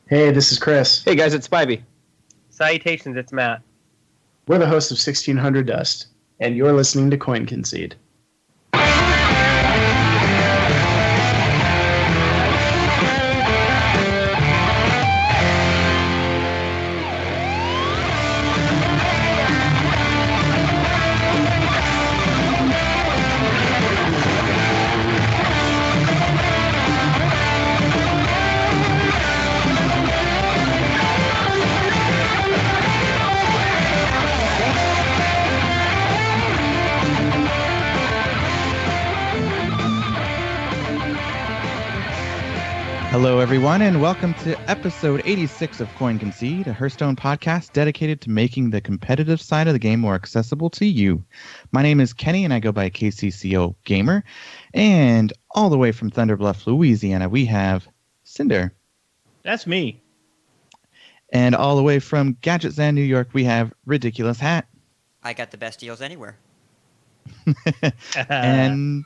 Hey, this is Chris. Hey guys, it's Spivey. Salutations, it's Matt. We're the hosts of 1600 Dust, and you're listening to Concede. Hello, everyone, and welcome to episode 86 of Concede, a Hearthstone podcast dedicated to making the competitive side of the game more accessible to you. My name is Kenny, and I go by KCCO Gamer. And all the way from Thunder Bluff, Louisiana, we have Cinder. That's me. And all the way from Gadget Zen, New York, we have Ridiculous Hat. I got the best deals anywhere. And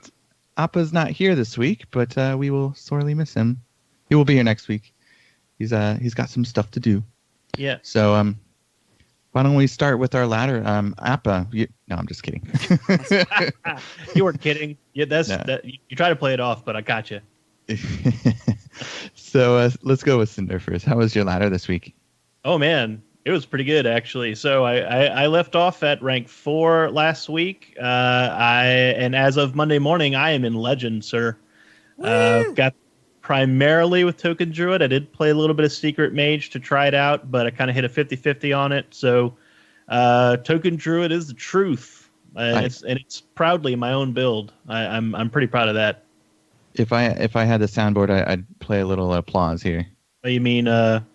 Appa's not here this week, but we will sorely miss him. He will be here next week. He's got some stuff to do. Yeah. So why don't we start with our ladder? Appa. No, I'm just kidding. You weren't kidding. Yeah, No. You try to play it off, but I got you. So let's go with Cinder first. How was your ladder this week? Oh man, it was pretty good actually. So I left off at rank 4 last week. And as of Monday morning, I am in Legend, sir. Got primarily with Token Druid. I did play a little bit of Secret Mage to try it out, but I kind of hit a 50-50 on it. So Token Druid is the truth. It's proudly my own build. I'm pretty proud of that. If I had the soundboard, I'd play a little applause here. Oh, you mean Well,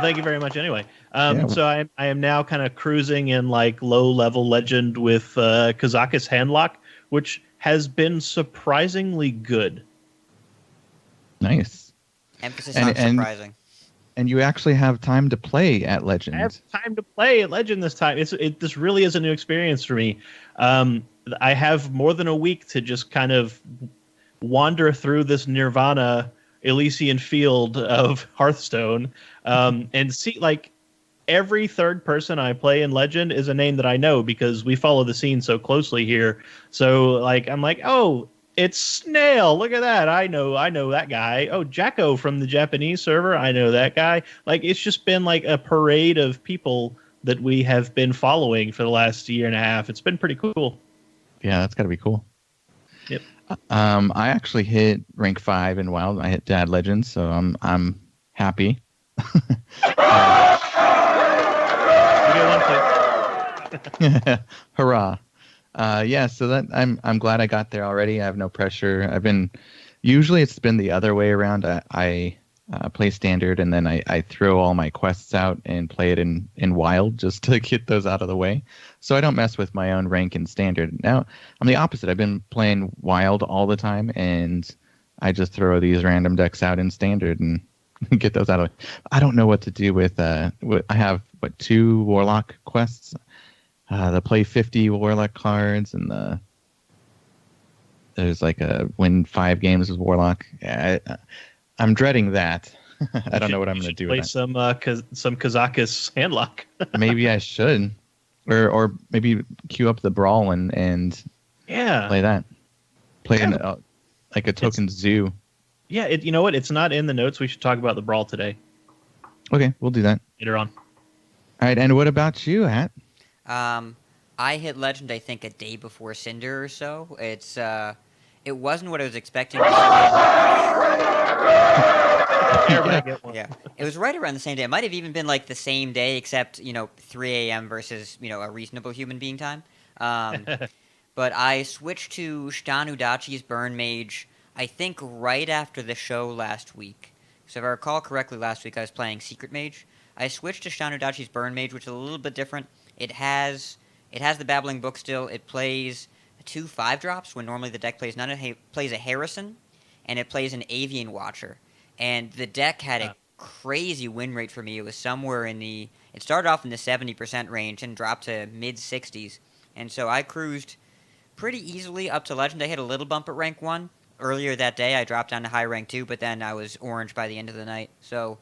thank you very much anyway. So I am now kind of cruising in like low-level Legend with Kazakus Handlock, which has been surprisingly good. Nice. Emphasis on surprising. And you actually have time to play at Legend. I have time to play at Legend this time. This really is a new experience for me. I have more than a week to just kind of wander through this Nirvana Elysian field of Hearthstone and see, like, every third person I play in Legend is a name that I know because we follow the scene so closely here. So, like, I'm like, oh, it's Snail. Look at that. I know that guy. Oh, Jacko from the Japanese server. I know that guy. Like, it's just been like a parade of people that we have been following for the last year and a half. It's been pretty cool. Yeah, that's got to be cool. Yep. I actually hit rank 5 in WoW. I hit Dad Legends, so I'm happy. Hurrah. Yeah, so that I'm glad I got there already. I have no pressure. Usually it's been the other way around. I play standard and then I throw all my quests out and play it in wild just to get those out of the way. So I don't mess with my own rank in standard. Now I'm the opposite. I've been playing wild all the time and I just throw these random decks out in standard and get those out of the way. I don't know what to do with I have 2 Warlock quests. The play 50 Warlock cards, and there's like a win 5 games with Warlock. I'm dreading that. I don't know what I'm going to do. Play some Kazakus Handlock. Maybe I should, or maybe queue up the Brawl and play that. Play like a token zoo. Yeah, you know what? It's not in the notes. We should talk about the Brawl today. Okay, we'll do that later on. All right, and what about you, Hat? I hit Legend, I think, a day before Cinder or so. It wasn't what I was expecting. Yeah, it was right around the same day. It might have even been like the same day, except 3 a.m. versus a reasonable human being time. But I switched to Stan Udachi's Burn Mage, I think, right after the show last week. So if I recall correctly, last week I was playing Secret Mage. I switched to Stan Udachi's Burn Mage, which is a little bit different. It has the Babbling Book still. It plays 2 5-drops when normally the deck plays none. It plays a Harrison, and it plays an Avian Watcher. And the deck had a crazy win rate for me. It was somewhere it started off in the 70% range and dropped to mid-60s. And so I cruised pretty easily up to Legend. I hit a little bump at rank 1. earlier that day I dropped down to high rank 2, but then I was orange by the end of the night. So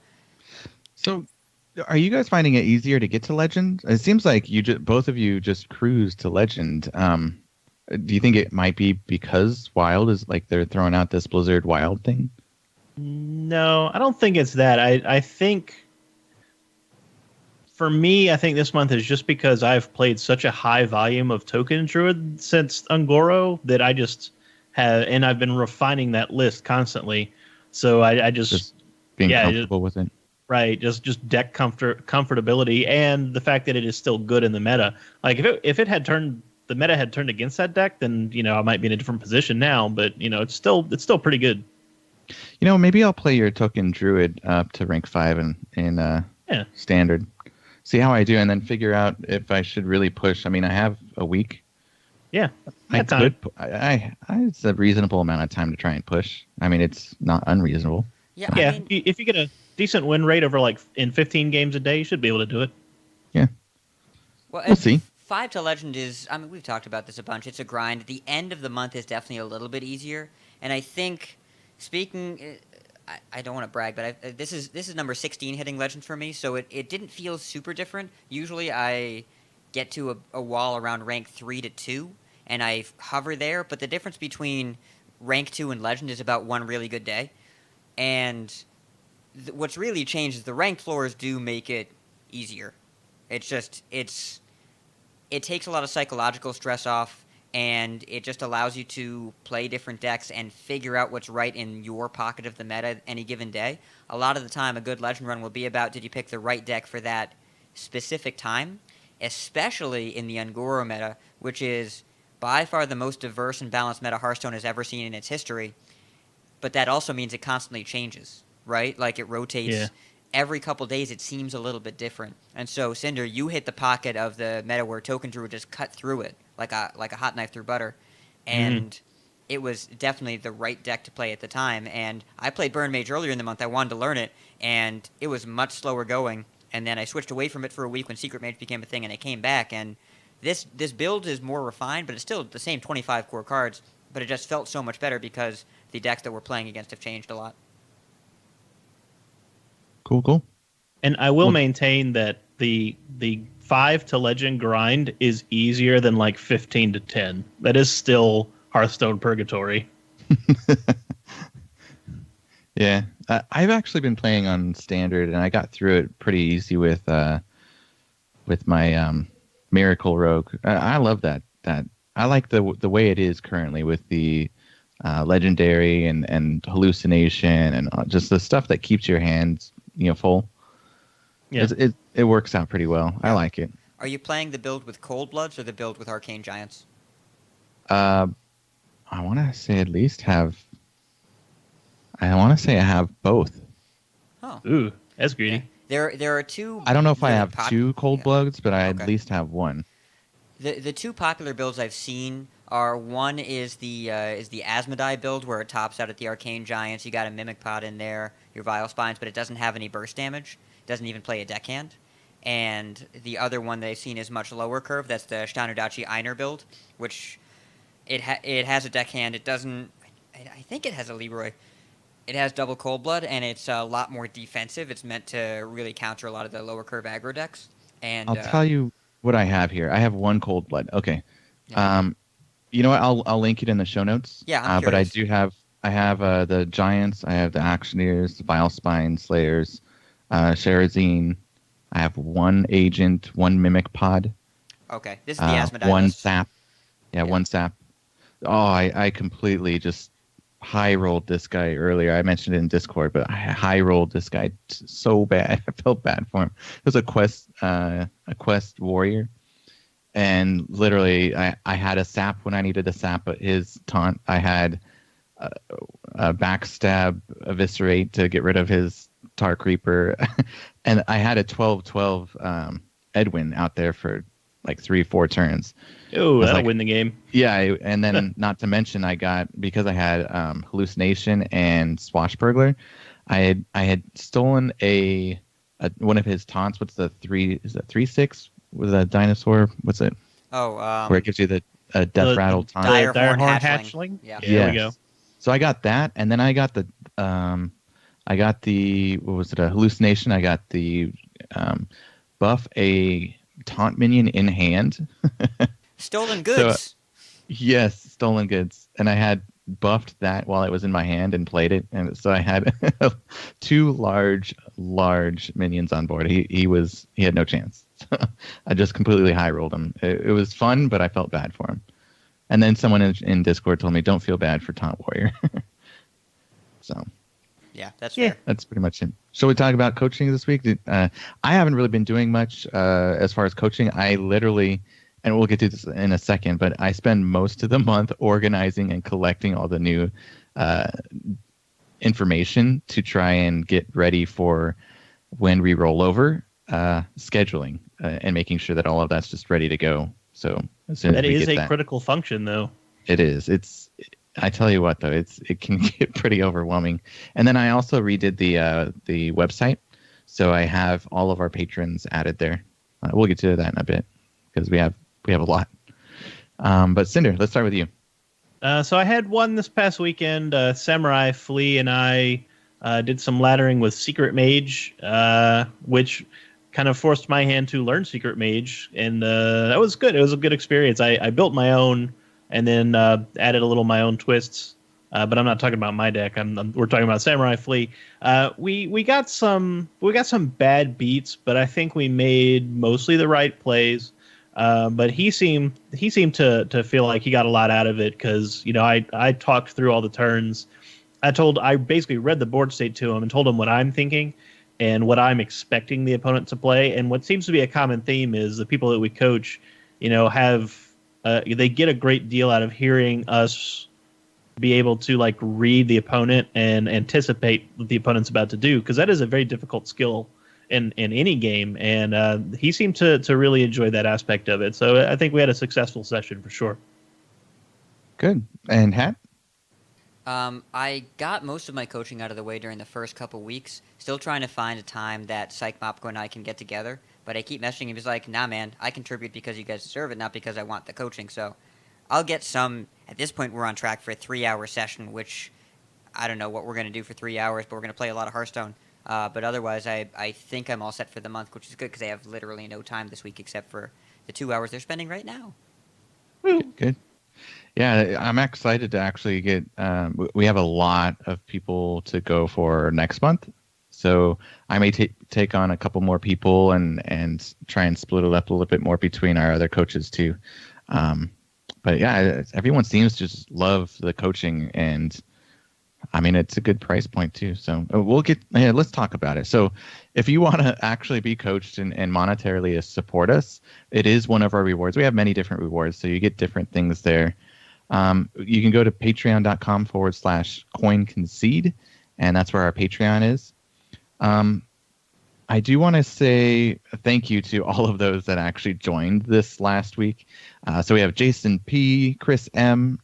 are you guys finding it easier to get to Legend? It seems like both of you just cruised to Legend. Do you think it might be because Wild is like they're throwing out this Blizzard Wild thing? No, I don't think it's that. I think for me, I think this month is just because I've played such a high volume of Token Druid since Ungoro that I just have, and I've been refining that list constantly. So I just being comfortable with it. Right, just deck comfortability and the fact that it is still good in the meta. Like if it had turned the meta had turned against that deck, then I might be in a different position now. But it's still pretty good. Maybe I'll play your Token Druid up to rank 5 in Standard. See how I do, and then figure out if I should really push. I mean, I have a week. Yeah, I could. It's a reasonable amount of time to try and push. I mean, it's not unreasonable. Yeah, I mean, if you get a decent win rate over like in 15 games a day, you should be able to do it. Yeah. Well, we'll see. 5 to Legend is. I mean, we've talked about this a bunch. It's a grind. The end of the month is definitely a little bit easier, and I think. Speaking, I don't want to brag, but this is number 16 hitting Legend for me, so it didn't feel super different. Usually I get to a wall around rank 3 to 2, and I hover there, but the difference between rank 2 and Legend is about one really good day. And what's really changed is the ranked floors do make it easier. It's just, it takes a lot of psychological stress off, and it just allows you to play different decks and figure out what's right in your pocket of the meta any given day. A lot of the time, a good Legend run will be about did you pick the right deck for that specific time, especially in the Ungoro meta, which is by far the most diverse and balanced meta Hearthstone has ever seen in its history. But that also means it constantly changes, right? Like it rotates. Yeah. Every couple days it seems a little bit different. And so, Cinder, you hit the pocket of the meta where Token Druid just cut through it like a hot knife through butter. And it was definitely the right deck to play at the time. And I played Burn Mage earlier in the month. I wanted to learn it, and it was much slower going. And then I switched away from it for a week when Secret Mage became a thing, and I came back. And this build is more refined, but it's still the same 25 core cards, but it just felt so much better because the decks that we're playing against have changed a lot. Cool. And I will maintain that the 5 to Legend grind is easier than like 15 to 10. That is still Hearthstone purgatory. Yeah, I've actually been playing on Standard, and I got through it pretty easy with my Miracle Rogue. I love that. I like the way it is currently with the Legendary and Hallucination and just the stuff that keeps your hands full. Yeah. It works out pretty well. I like it. Are you playing the build with Cold Bloods or the build with Arcane Giants? I want to say I have both. Oh. Ooh, that's greedy. Yeah. There are two. I don't know if I have two Cold Bloods, but I Okay. at least have one. The two popular builds I've seen are one is the Asmodai build where it tops out at the Arcane Giants. You got a Mimic Pod in there, your Vile Spines, but it doesn't have any burst damage. It doesn't even play a deckhand. And the other one that I've seen is much lower curve. That's the Steinerdachi Einer build, which it has a deckhand. It doesn't. I think it has a Leroy. It has double Cold Blood, and it's a lot more defensive. It's meant to really counter a lot of the lower curve aggro decks. And I'll tell you what I have here. I have one Cold Blood. Okay. Yeah. You know what? I'll link it in the show notes. Yeah, I'm but I curious. have the Giants. I have the Actioneers, the Vile Spine Slayers, Sherazine. I have one Agent, one Mimic Pod. Okay, this is the Asmodai one list. Sap. Yeah, one Sap. Oh, I completely just high rolled this guy earlier. I mentioned it in Discord, but I high rolled this guy so bad. I felt bad for him. It was a quest warrior, and literally I had a sap when I needed a sap, but his taunt I had a backstab eviscerate to get rid of his Tar Creeper, and I had a 12/12 Edwin out there for like 3-4 turns. Oh, that'll win the game. Yeah, and then not to mention because I had Hallucination and Swashbuckler, I had stolen a one of his taunts. What's the 3/6 with a dinosaur? What's it? Oh, Where it gives you the death rattle taunt. Direhorn Direhorn Hatchling. Hatchling? Yeah. There we go. So I got that, and then I got the what was it, a hallucination? I got the buff a taunt minion in hand. Stolen goods. Yes, stolen goods. And I had buffed that while it was in my hand and played it. And so I had 2 large minions on board. He had no chance. I just completely high rolled him. It was fun, but I felt bad for him. And then someone in Discord told me, don't feel bad for Taunt Warrior. So yeah, that's fair. That's pretty much it. Shall we talk about coaching this week? I haven't really been doing much as far as coaching. I literally, and we'll get to this in a second, but I spend most of the month organizing and collecting all the new information to try and get ready for when we roll over, scheduling and making sure that all of that's just ready to go. So as soon as we get that, critical function, though. It is. I tell you what, though, it can get pretty overwhelming. And then I also redid the website, so I have all of our patrons added there. We'll get to that in a bit because we have a lot. But Cinder, let's start with you. So I had one this past weekend. Samurai Flea and I did some laddering with Secret Mage, which kind of forced my hand to learn Secret Mage, and that was good. It was a good experience. I built my own and then added a little my own twists. But I'm not talking about my deck. We're talking about Samurai Flea. We got some bad beats, but I think we made mostly the right plays. But he seemed to feel like he got a lot out of it because I talked through all the turns. I basically read the board state to him and told him what I'm thinking and what I'm expecting the opponent to play. And what seems to be a common theme is the people that we coach, they get a great deal out of hearing us be able to like read the opponent and anticipate what the opponent's about to do, because that is a very difficult skill in any game, and he seemed to really enjoy that aspect of it. So I think we had a successful session for sure. Good. And Hat? I got most of my coaching out of the way during the first couple weeks. Still trying to find a time that Psych Mopko and I can get together, but I keep messaging him. He's like, nah, man, I contribute because you guys deserve it, not because I want the coaching. So I'll get some. At this point, we're on track for a 3-hour session, which I don't know what we're going to do for 3 hours, but we're going to play a lot of Hearthstone. But otherwise, I think I'm all set for the month, which is good because I have literally no time this week except for the 2 hours they're spending right now. Good. Yeah, I'm excited to actually get. We have a lot of people to go for next month, so I may take on a couple more people and try and split it up a little bit more between our other coaches too. But yeah, everyone seems to just love the coaching, and I mean it's a good price point too. So let's talk about it. So if you want to actually be coached and monetarily support us, it is one of our rewards. We have many different rewards, so you get different things there. You can go to patreon.com/CoinConcede, and that's where our Patreon is. I do want to say thank you to all of those that actually joined this last week. So we have Jason P, Chris M,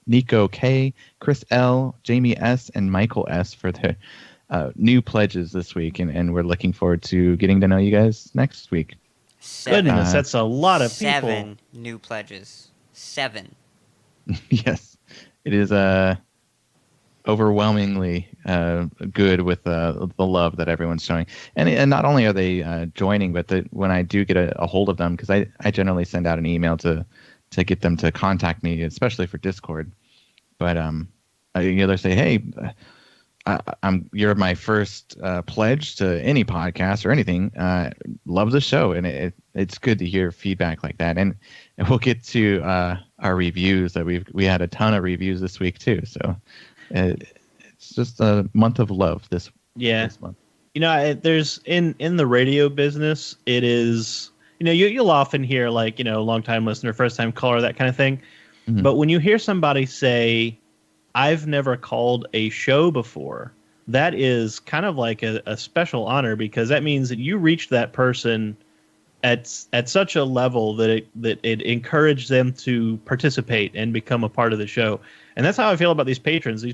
Nico K, Chris L, Jamie S, and Michael S for the new pledges this week, and we're looking forward to getting to know you guys next week. Goodness, that's a lot of people. 7 new pledges. 7. Yes, it is overwhelmingly good with the love that everyone's showing. And not only are they joining, but when I do get a hold of them, because I generally send out an email to get them to contact me, especially for Discord. But they say, hey, you're my first pledge to any podcast or anything. Love the show, and it's good to hear feedback like that. And we'll get to our reviews. That we had a ton of reviews this week too. So it's just a month of love this month. There's in the radio business, it is. You'll often hear like long time listener, first time caller, that kind of thing. Mm-hmm. But when you hear somebody say, I've never called a show before, that is kind of like a special honor, because that means that you reached that person at such a level that it encouraged them to participate and become a part of the show. And that's how I feel about these patrons,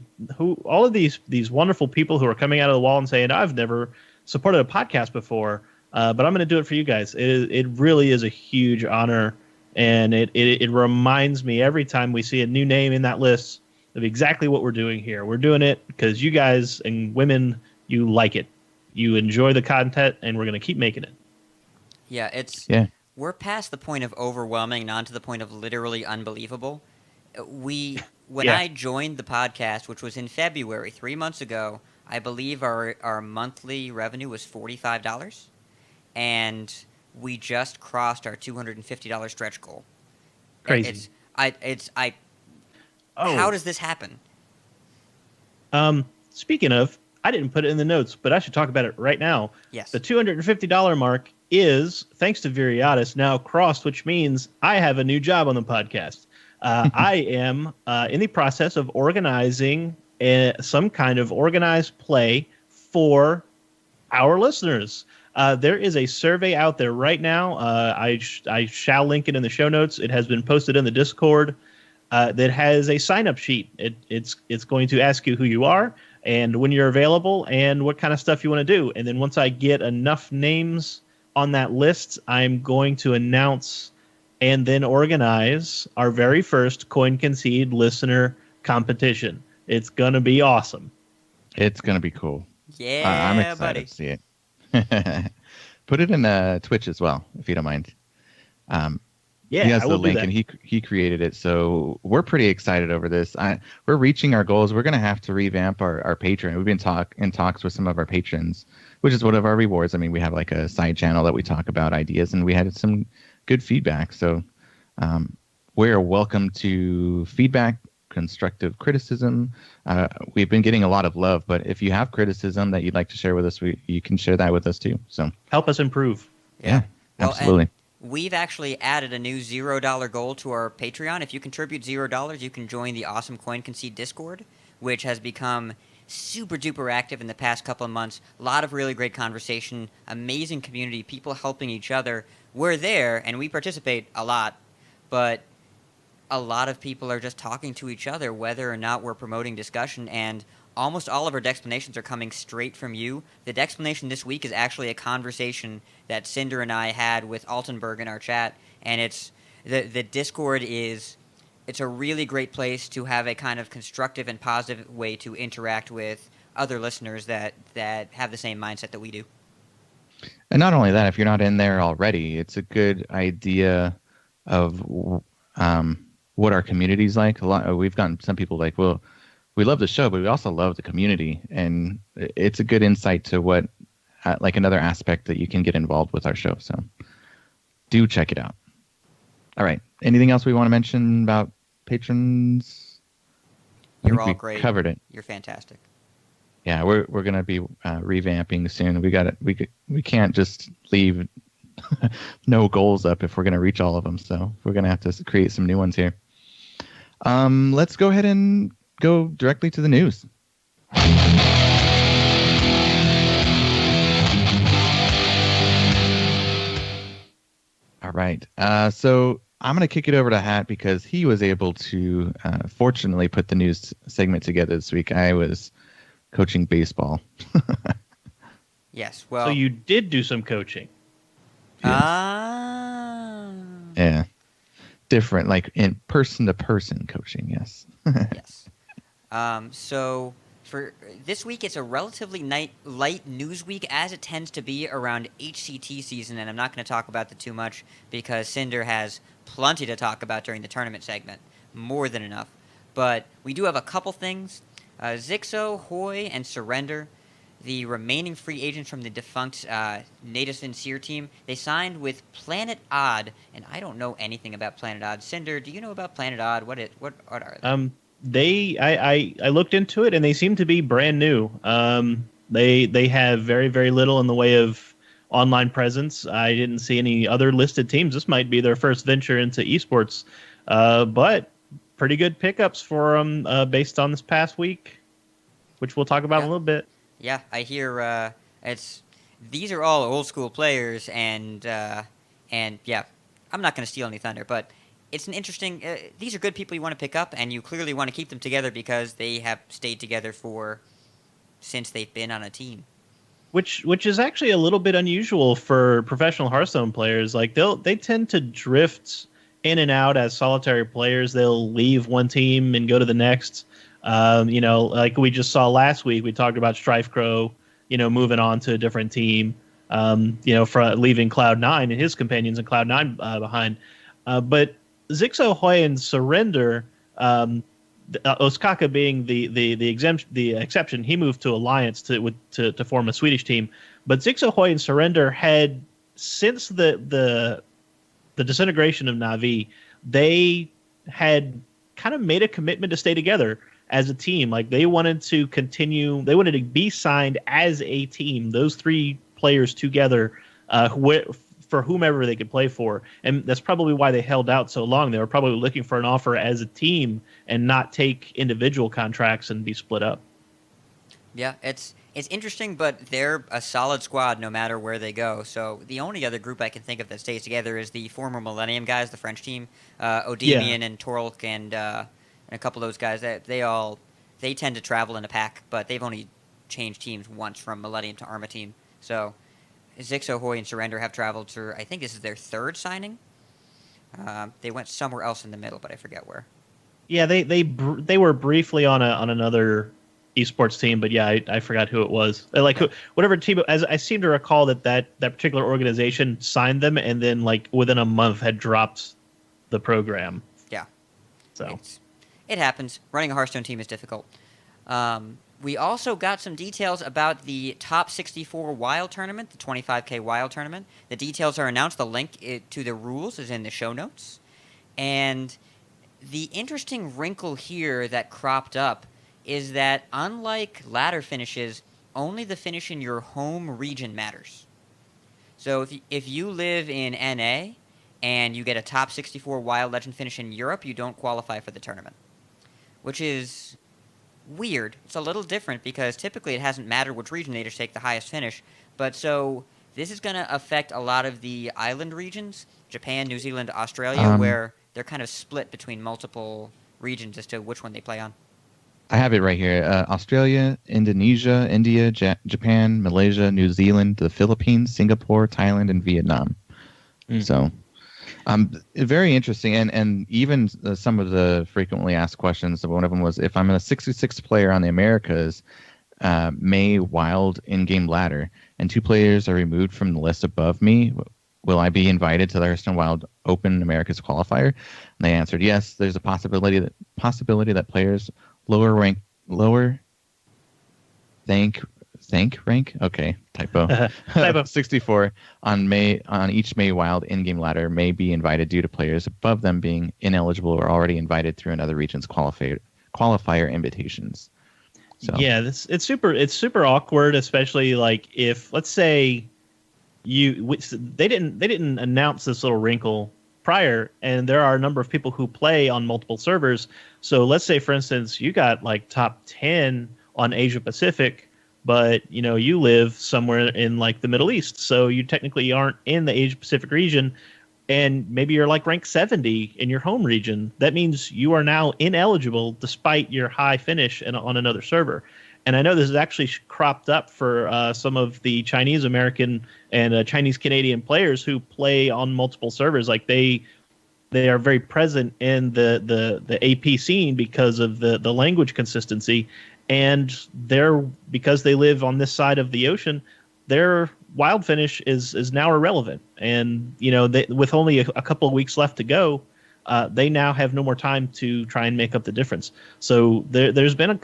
all of these wonderful people who are coming out of the wall and saying, I've never supported a podcast before, but I'm going to do it for you guys. It really is a huge honor. And it reminds me every time we see a new name in that list of exactly what we're doing here. We're doing it because you guys and women, you like it. You enjoy the content, and we're going to keep making it. Yeah, we're past the point of overwhelming and on to the point of literally unbelievable. When I joined the podcast, which was in February, 3 months ago, I believe our monthly revenue was $45, and we just crossed our $250 stretch goal. Crazy. How does this happen? Speaking of, I didn't put it in the notes, but I should talk about it right now. Yes. The $250 mark is, thanks to Viriatus, now crossed, which means I have a new job on the podcast. I am in the process of organizing some kind of organized play for our listeners. There is a survey out there right now. I shall link it in the show notes. It has been posted in the Discord. That has a sign-up sheet. It's going to ask you who you are and when you're available and what kind of stuff you want to do. And then once I get enough names on that list, I'm going to announce and then organize our very first Coin Concede listener competition. It's going to be awesome. It's going to be cool. Yeah, I'm excited buddy. to see it. Put it in Twitch as well, if you don't mind. Yeah, he has I the will link do that. and he created it, so we're pretty excited over this. We're reaching our goals. We're going to have to revamp our Patreon. We've been in talks with some of our patrons, which is one of our rewards. I mean, we have like a side channel that we talk about ideas, and we had some good feedback. So we're welcome to feedback, constructive criticism. We've been getting a lot of love, but if you have criticism that you'd like to share with us, you can share that with us too. So help us improve. Yeah, Well, absolutely. We've actually added a new $0 goal to our Patreon. If you contribute $0, you can join the Awesome Coin Concede Discord, which has become super duper active in the past couple of months. A lot of really great conversation, amazing community, people helping each other. We're there and we participate a lot, but a lot of people are just talking to each other, whether or not we're promoting discussion, and almost all of our explanations are coming straight from you. The explanation this week is actually a conversation that Cinder and I had with Altenberg in our chat, and it's the Discord it's a really great place to have a kind of constructive and positive way to interact with other listeners that have the same mindset that we do. And not only that, if you're not in there already, it's a good idea of what our community's like. We've gotten some people like, well, we love the show, but we also love the community, and it's a good insight to what, like another aspect that you can get involved with our show. So do check it out. All right. Anything else we want to mention about patrons? You're all we great. Covered it. You're fantastic. Yeah, we're gonna be revamping soon. We can't just leave no goals up if we're gonna reach all of them. So we're gonna have to create some new ones here. Let's go ahead and go directly to the news. All right. So I'm going to kick it over to Hat because he was able to fortunately put the news segment together this week. I was coaching baseball. Yes. Well. So you did do some coaching. Yeah. Different, like in person-to-person coaching, yes. Yes. So for this week, it's a relatively light news week, as it tends to be around HCT season, and I'm not going to talk about it too much because Cinder has plenty to talk about during the tournament segment, more than enough. But we do have a couple things. Zixo, Hoy, and Surrender, the remaining free agents from the defunct Native Sincere team, they signed with Planet Odd, and I don't know anything about Planet Odd. Cinder, do you know about Planet Odd? What are they? I looked into it, and they seem to be brand new. They have very, very little in the way of online presence. I didn't see any other listed teams. This might be their first venture into esports, but pretty good pickups for them based on this past week, which we'll talk about in a little bit. Yeah, I hear these are all old school players, and yeah, I'm not going to steal any thunder, but it's an interesting. These are good people you want to pick up, and you clearly want to keep them together because they have stayed together since they've been on a team. Which is actually a little bit unusual for professional Hearthstone players. Like they tend to drift in and out as solitary players. They'll leave one team and go to the next. Like we just saw last week, we talked about Strife Crow, moving on to a different team, for leaving Cloud9 and his companions in Cloud9 behind. But Zixohoi and Surrender, Osaka being the exception, he moved to Alliance to form a Swedish team. But Zixohoi and Surrender had, since the disintegration of Na'Vi, they had kind of made a commitment to stay together as a team. Like they wanted to continue, they wanted to be signed as a team, those three players together, for whomever they could play for. And that's probably why they held out so long. They were probably looking for an offer as a team and not take individual contracts and be split up. Yeah, it's interesting, but they're a solid squad no matter where they go. So the only other group I can think of that stays together is the former Millennium guys, the French team, Odemian and Torlk and a couple of those guys. They tend to travel in a pack, but they've only changed teams once from Millennium to Arma team. So Zixohoi and Surrender have traveled through, I think this is their third signing. They went somewhere else in the middle, but I forget where. Yeah, they were briefly on another esports team, but yeah, I forgot who it was. Whatever team, as I seem to recall that particular organization signed them, and then like within a month had dropped the program. Yeah, so it happens. Running a Hearthstone team is difficult. We also got some details about the Top 64 Wild Tournament, the 25K Wild Tournament. The details are announced. The link to the rules is in the show notes. And the interesting wrinkle here that cropped up is that unlike ladder finishes, only the finish in your home region matters. So if you live in NA and you get a Top 64 Wild Legend finish in Europe, you don't qualify for the tournament, which is weird. It's a little different because typically it hasn't mattered which region they just take the highest finish. But so this is going to affect a lot of the island regions, Japan, New Zealand, Australia, where they're kind of split between multiple regions as to which one they play on. I have it right here. Australia, Indonesia, India, Japan, Malaysia, New Zealand, the Philippines, Singapore, Thailand, and Vietnam. So very interesting. And even some of the frequently asked questions, one of them was, if I'm a 66 player on the Americas, May Wild in-game ladder, and 2 players are removed from the list above me, will I be invited to the Hearthstone Wild Open Americas qualifier? And they answered yes. There's a possibility that players lower rank. Okay, typo. 64 on each May Wild in-game ladder may be invited due to players above them being ineligible or already invited through another region's qualifier invitations. So yeah, it's super awkward, especially like if, let's say, they didn't announce this little wrinkle prior, and there are a number of people who play on multiple servers. So let's say, for instance, you got like top 10 on Asia Pacific, but you live somewhere in like the Middle East, so you technically aren't in the Asia Pacific region, and maybe you're like ranked 70 in your home region. That means you are now ineligible despite your high finish on another server. And I know this is actually cropped up for some of the Chinese American and Chinese Canadian players who play on multiple servers. Like they are very present in the AP scene because of the language consistency, and because they live on this side of the ocean, their wild finish is now irrelevant. And with only a couple of weeks left to go, they now have no more time to try and make up the difference. So there's been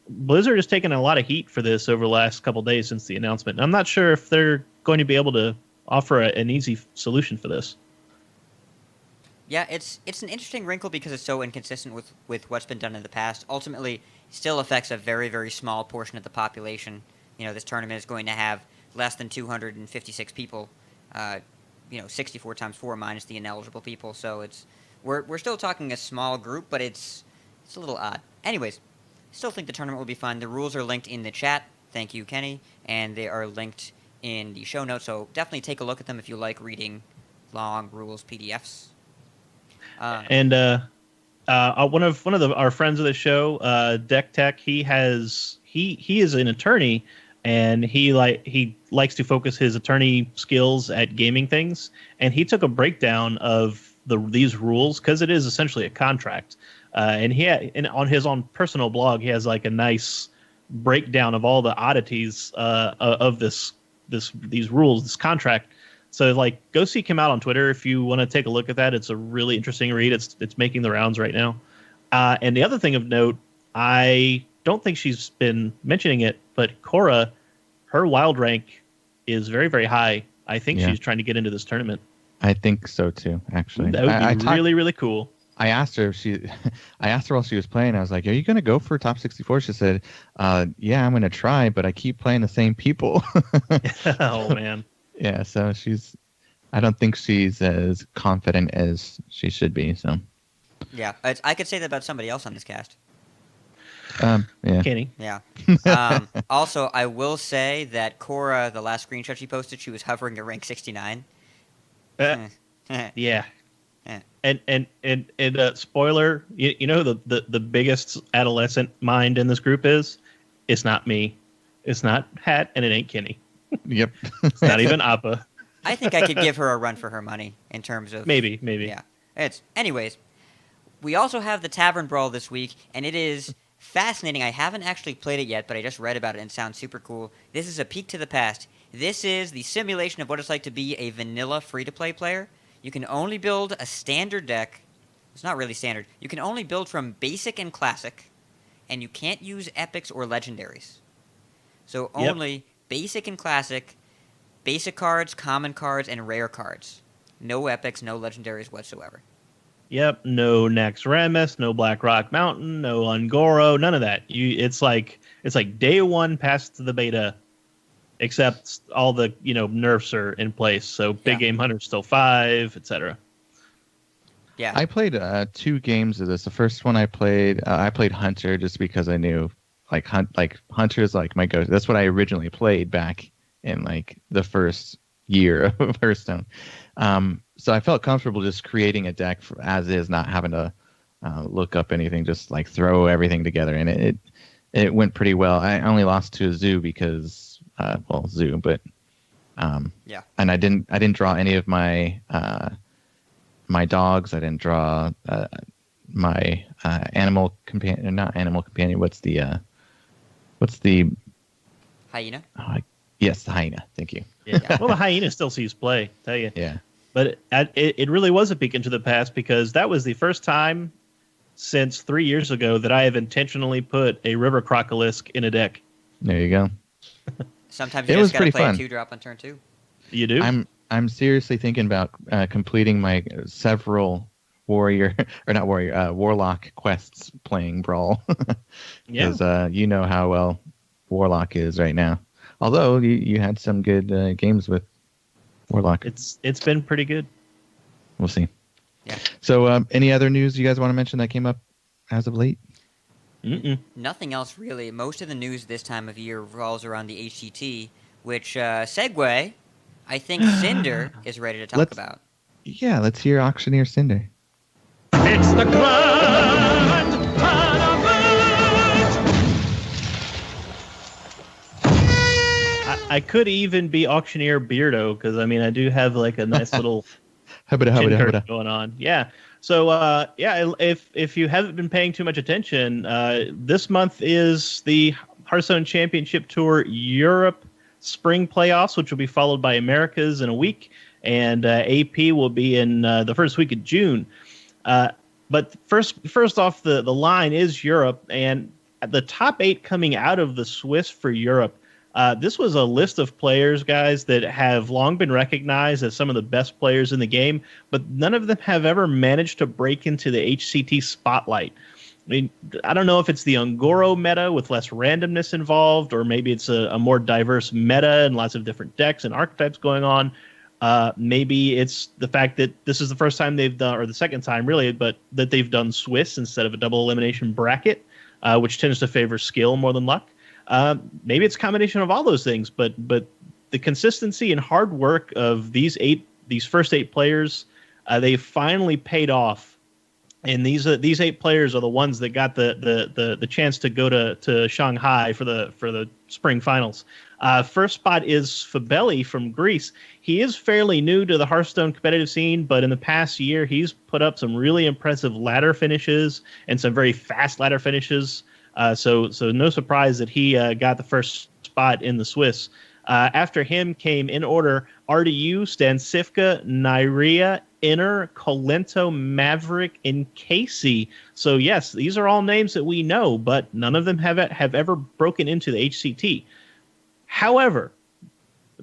Blizzard has taken a lot of heat for this over the last couple of days since the announcement. I'm not sure if they're going to be able to offer an easy solution for this. Yeah, it's an interesting wrinkle because it's so inconsistent with what's been done in the past. Ultimately, it still affects a very, very small portion of the population. This tournament is going to have less than 256 people. 64 times 4 minus the ineligible people. So we're still talking a small group, but it's a little odd. Anyways, still think the tournament will be fun. The rules are linked in the chat. Thank you, Kenny. And they are linked in the show notes, so definitely take a look at them if you like reading long rules PDFs. One of our friends of the show, Deck Tech, he is an attorney, and he likes to focus his attorney skills at gaming things. And he took a breakdown of these rules, because it is essentially a contract. And on his own personal blog, he has like a nice breakdown of all the oddities of these rules, this contract. So like, go seek him out on Twitter if you want to take a look at that. It's a really interesting read. It's making the rounds right now. And the other thing of note, I don't think she's been mentioning it, but Cora, her wild rank is very, very high. I think she's trying to get into this tournament. I think so too, actually. That would be really, really cool. I asked her I asked her while she was playing. I was like, "Are you going to go for top 64?" She said, "Yeah, I'm going to try, but I keep playing the same people." Oh man. Yeah, so I don't think she's as confident as she should be. So. Yeah, I could say that about somebody else on this cast. Yeah. Kenny. Yeah. Also, I will say that Cora, the last screenshot she posted, she was hovering at rank 69. Yeah. And spoiler, you know the biggest adolescent mind in this group is? It's not me. It's not Hat, and it ain't Kenny. Yep. It's not even Appa. I think I could give her a run for her money in terms of... Maybe. Yeah. Anyways, we also have the Tavern Brawl this week, and it is fascinating. I haven't actually played it yet, but I just read about it and it sounds super cool. This is a peek to the past. This is the simulation of what it's like to be a vanilla free-to-play player. You can only build a standard deck. It's not really standard. You can only build from basic and classic, and you can't use epics or legendaries. So only basic and classic, basic cards, common cards, and rare cards. No epics, no legendaries whatsoever. Yep, no Naxxramas, no Black Rock Mountain, no Ungoro, none of that. It's like day one past the beta, except all the nerfs are in place. So Big Game Hunter's still 5, etc. Yeah, I played 2 games of this. The first one I played Hunter just because I knew Hunter is like my go-to. That's what I originally played back in like the first year of Hearthstone. So I felt comfortable just creating a deck as is, not having to look up anything, just like throw everything together, and it went pretty well. I only lost to a zoo because zoo, but and I didn't draw any of my my dogs. I didn't draw my animal companion, not animal companion. What's the hyena? Yes, the hyena. Thank you. Yeah. Well, the hyena still sees play, tell you. Yeah. But it really was a peek into the past, because that was the first time since 3 years ago that I have intentionally put a River Crocolisk in a deck. There you go. Sometimes you just gotta play a 2-drop on turn 2. You do? I'm seriously thinking about completing my several warlock quests playing Brawl. Because you know how well Warlock is right now. Although you had some good games with Warlock. It's been pretty good. We'll see. Yeah. So any other news you guys want to mention that came up as of late? Nothing else really. Most of the news this time of year revolves around the HCT, which segue, I think Cinder is ready to talk about. Yeah, let's hear Auctioneer Cinder. It's the grand tournament! I could even be Auctioneer Beardo, because I do have like a nice little going on. Yeah. So if you haven't been paying too much attention, this month is the Hearthstone Championship Tour Europe Spring Playoffs, which will be followed by Americas in a week, and AP will be in the first week of June. But first off, the line is Europe, and the top 8 coming out of the Swiss for Europe. This was a list of players, guys, that have long been recognized as some of the best players in the game, but none of them have ever managed to break into the HCT spotlight. I don't know if it's the Ungoro meta with less randomness involved, or maybe it's a more diverse meta and lots of different decks and archetypes going on. Maybe it's the fact that this is the first time they've done, or the second time really, but that they've done Swiss instead of a double elimination bracket, which tends to favor skill more than luck. Maybe it's a combination of all those things, but the consistency and hard work of these first 8 players, they finally paid off. And these 8 players are the ones that got the chance to go to Shanghai for the spring finals. First spot is Fabelli from Greece. He is fairly new to the Hearthstone competitive scene, but in the past year, he's put up some really impressive ladder finishes and some very fast ladder finishes. So no surprise that he got the first spot in the Swiss. After him came in order RDU, Stancifka, Nyria, Inner, Colento, Maverick, and Casey. So yes, these are all names that we know, but none of them have ever broken into the HCT. However,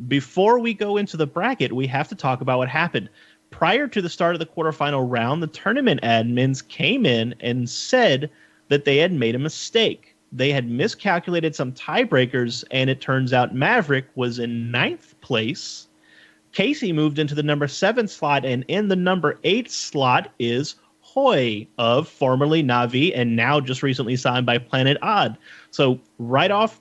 before we go into the bracket, we have to talk about what happened. Prior to the start of the quarterfinal round, the tournament admins came in and said that they had made a mistake. They had miscalculated some tiebreakers, and it turns out Maverick was in 9th place. Casey moved into the number 7 slot, and in the number 8 slot is Hoy of formerly Na'Vi and now just recently signed by Planet Odd. So right out of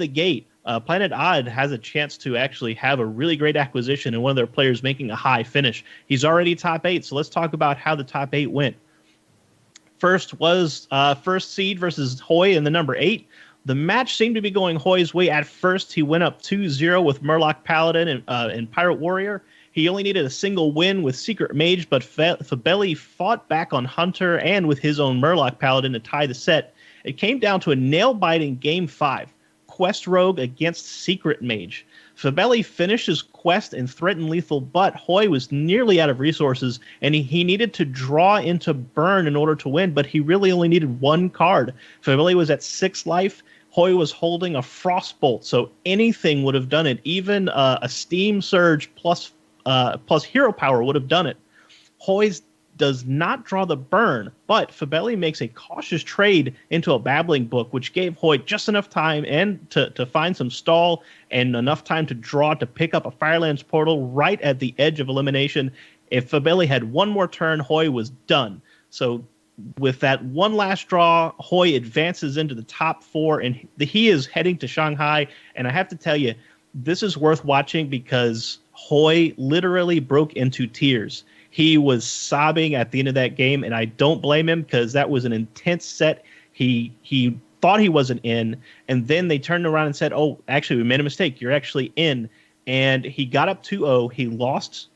the gate, Planet Odd has a chance to actually have a really great acquisition and one of their players making a high finish. He's already top 8, so let's talk about how the top 8 went. First was First Seed versus Hoy in the number 8. The match seemed to be going Hoy's way at first. He went up 2-0 with Murloc Paladin and Pirate Warrior. He only needed a single win with Secret Mage, but Fabelli fought back on Hunter and with his own Murloc Paladin to tie the set. It came down to a nail-biting Game 5. Quest Rogue against Secret Mage. Fabelli finished his quest and threatened lethal, but Hoy was nearly out of resources, and he needed to draw into burn in order to win, but he really only needed 1 card. Fabelli was at 6 life. Hoy was holding a Frostbolt, so anything would have done it. Even a Steam Surge plus Hero Power would have done it. Hoy's does not draw the burn, but Fabelli makes a cautious trade into a Babbling Book, which gave Hoy just enough time and to find some stall and enough time to draw to pick up a Firelands Portal right at the edge of elimination. If Fabelli had one more turn, Hoy was done. So with that one last draw, Hoy advances into the top 4, and he is heading to Shanghai. And I have to tell you, this is worth watching because Hoy literally broke into tears. He was sobbing at the end of that game, and I don't blame him because that was an intense set. He thought he wasn't in, and then they turned around and said, oh, actually, we made a mistake. You're actually in. And he got up 2-0. He lost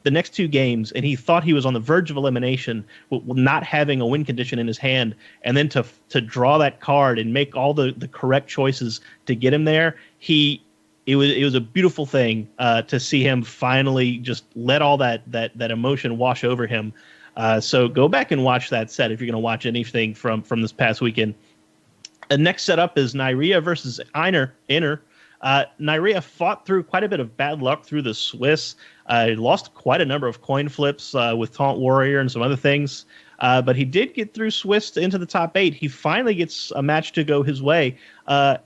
the next 2 games, and he thought he was on the verge of elimination with not having a win condition in his hand. And then to draw that card and make all the correct choices to get him there, it was a beautiful thing to see him finally just let all that emotion wash over him. So go back and watch that set if you're going to watch anything from this past weekend. The next setup is Nyria versus Inner. Nyria fought through quite a bit of bad luck through the Swiss. Lost quite a number of coin flips with Taunt Warrior and some other things. But he did get through Swiss into the top 8. He finally gets a match to go his way.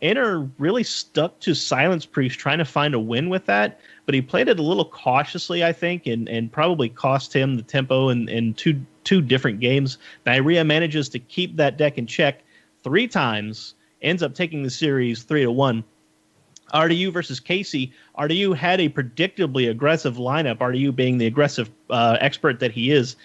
Inner really stuck to Silence Priest, trying to find a win with that. But he played it a little cautiously, I think, and probably cost him the tempo in two different games. Nyria manages to keep that deck in check 3 times, ends up taking the series 3-1. RDU versus Casey. RDU had a predictably aggressive lineup, RDU being the aggressive expert that he is.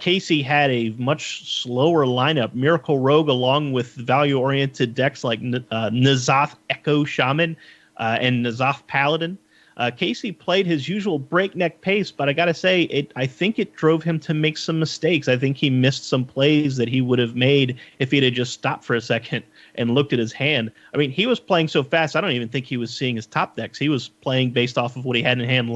Casey had a much slower lineup. Miracle Rogue along with value-oriented decks like N'Zoth Echo Shaman and N'Zoth Paladin. Casey played his usual breakneck pace, but I got to say, I think it drove him to make some mistakes. I think he missed some plays that he would have made if he'd have just stopped for a second and looked at his hand. I mean, he was playing so fast, I don't even think he was seeing his top decks. He was playing based off of what he had in hand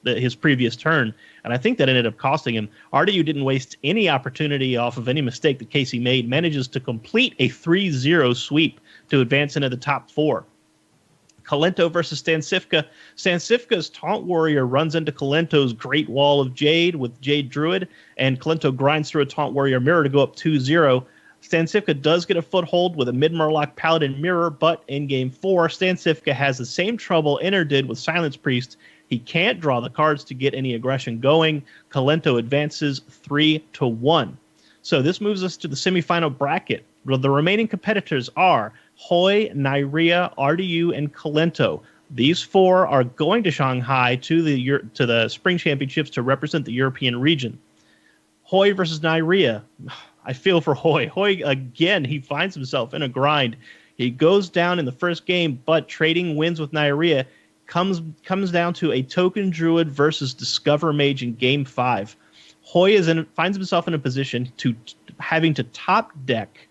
his previous turn, and I think that ended up costing him. RDU didn't waste any opportunity off of any mistake that Casey made, manages to complete a 3-0 sweep to advance into the top 4. Colento versus Stancifka. Stancifka's Taunt Warrior runs into Colento's Great Wall of Jade with Jade Druid, and Colento grinds through a Taunt Warrior Mirror to go up 2-0. Stancifka does get a foothold with a mid-Murloc Paladin Mirror, but in Game 4, Stancifka has the same trouble Inner did with Silence Priest. He can't draw the cards to get any aggression going. Colento advances 3-1. So this moves us to the semifinal bracket. The remaining competitors are Hoy, Nyria, RDU, and Colento. These 4 are going to Shanghai to the Spring Championships to represent the European region. Hoy versus Nyria. I feel for Hoy. Hoy, again, he finds himself in a grind. He goes down in the first game, but trading wins with Nyria comes down to a token druid versus Discover Mage in game 5. Hoy finds himself in a position to having to top deck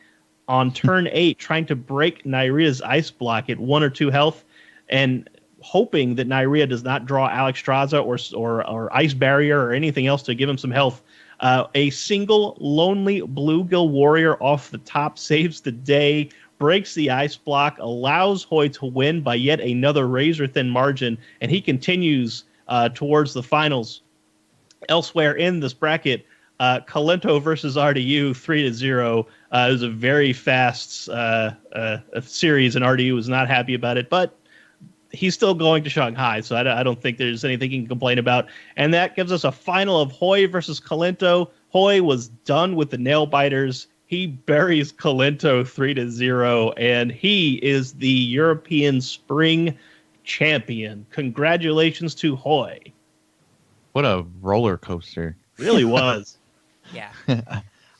on turn 8, trying to break Nyria's ice block at 1 or 2 health, and hoping that Nyria does not draw Alexstrasza or Ice Barrier or anything else to give him some health. A single lonely bluegill warrior off the top saves the day, breaks the ice block, allows Hoy to win by yet another razor-thin margin, and he continues towards the finals. Elsewhere in this bracket, Kalento versus RDU 3-0. It was a very fast series, and RDU was not happy about it, but he's still going to Shanghai, so I don't think there's anything he can complain about. And that gives us a final of Hoy versus Kalento. Hoy was done with the nail biters. He buries Kalento 3-0, and he is the European Spring Champion. Congratulations to Hoy. What a roller coaster. Really was. Yeah.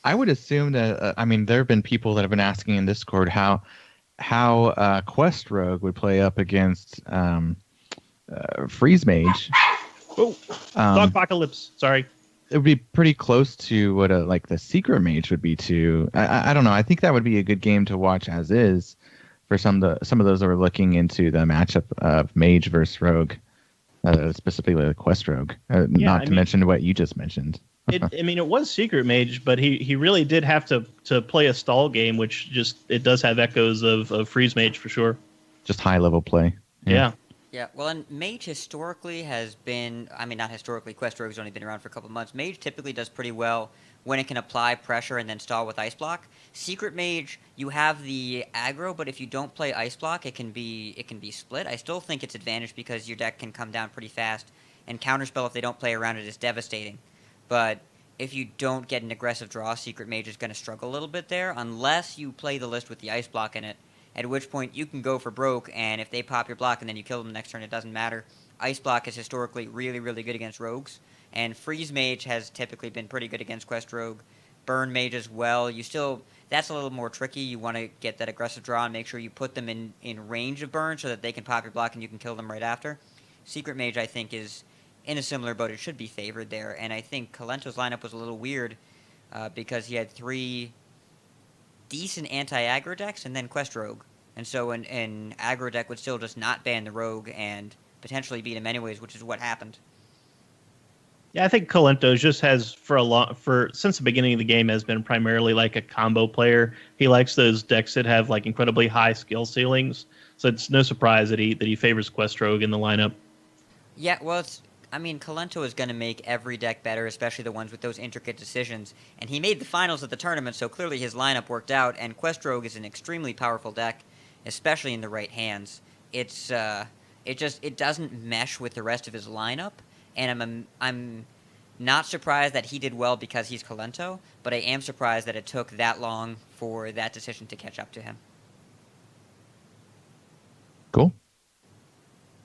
I would assume that, there have been people that have been asking in Discord how Quest Rogue would play up against Freeze Mage. Oh, Dogpocalypse. Sorry. It would be pretty close to what the Secret Mage would be to. I don't know. I think that would be a good game to watch as is for some of those that are looking into the matchup of Mage versus Rogue, specifically the Quest Rogue. Not to mention what you just mentioned. It was Secret Mage, but he really did have to play a stall game, which it does have echoes of Freeze Mage for sure. Just high level play. Yeah. Yeah, well, and Mage historically has been, not historically, Quest Rogue's only been around for a couple months. Mage typically does pretty well when it can apply pressure and then stall with Ice Block. Secret Mage, you have the aggro, but if you don't play Ice Block, it can be split. I still think it's advantage because your deck can come down pretty fast, and Counterspell, if they don't play around it, is devastating. But if you don't get an aggressive draw, Secret Mage is going to struggle a little bit there, unless you play the list with the Ice Block in it, at which point you can go for broke, and if they pop your block and then you kill them the next turn, it doesn't matter. Ice Block is historically really, really good against rogues, and Freeze Mage has typically been pretty good against Quest Rogue. Burn Mage as well. That's a little more tricky. You want to get that aggressive draw and make sure you put them in range of burn so that they can pop your block and you can kill them right after. Secret Mage, I think, is in a similar boat. It should be favored there, and I think Kalento's lineup was a little weird because he had 3 decent anti-aggro decks and then Quest Rogue. And so an aggro deck would still just not ban the rogue and potentially beat him anyways, which is what happened. Yeah, I think Kalento just has since the beginning of the game has been primarily like a combo player. He likes those decks that have like incredibly high skill ceilings. So it's no surprise that he favors Quest Rogue in the lineup. Yeah, well, Kalento is going to make every deck better, especially the ones with those intricate decisions. And he made the finals of the tournament, so clearly his lineup worked out. And Quest Rogue is an extremely powerful deck, especially in the right hands. It doesn't mesh with the rest of his lineup, and I'm not surprised that he did well because he's Kalento, but I am surprised that it took that long for that decision to catch up to him. Cool.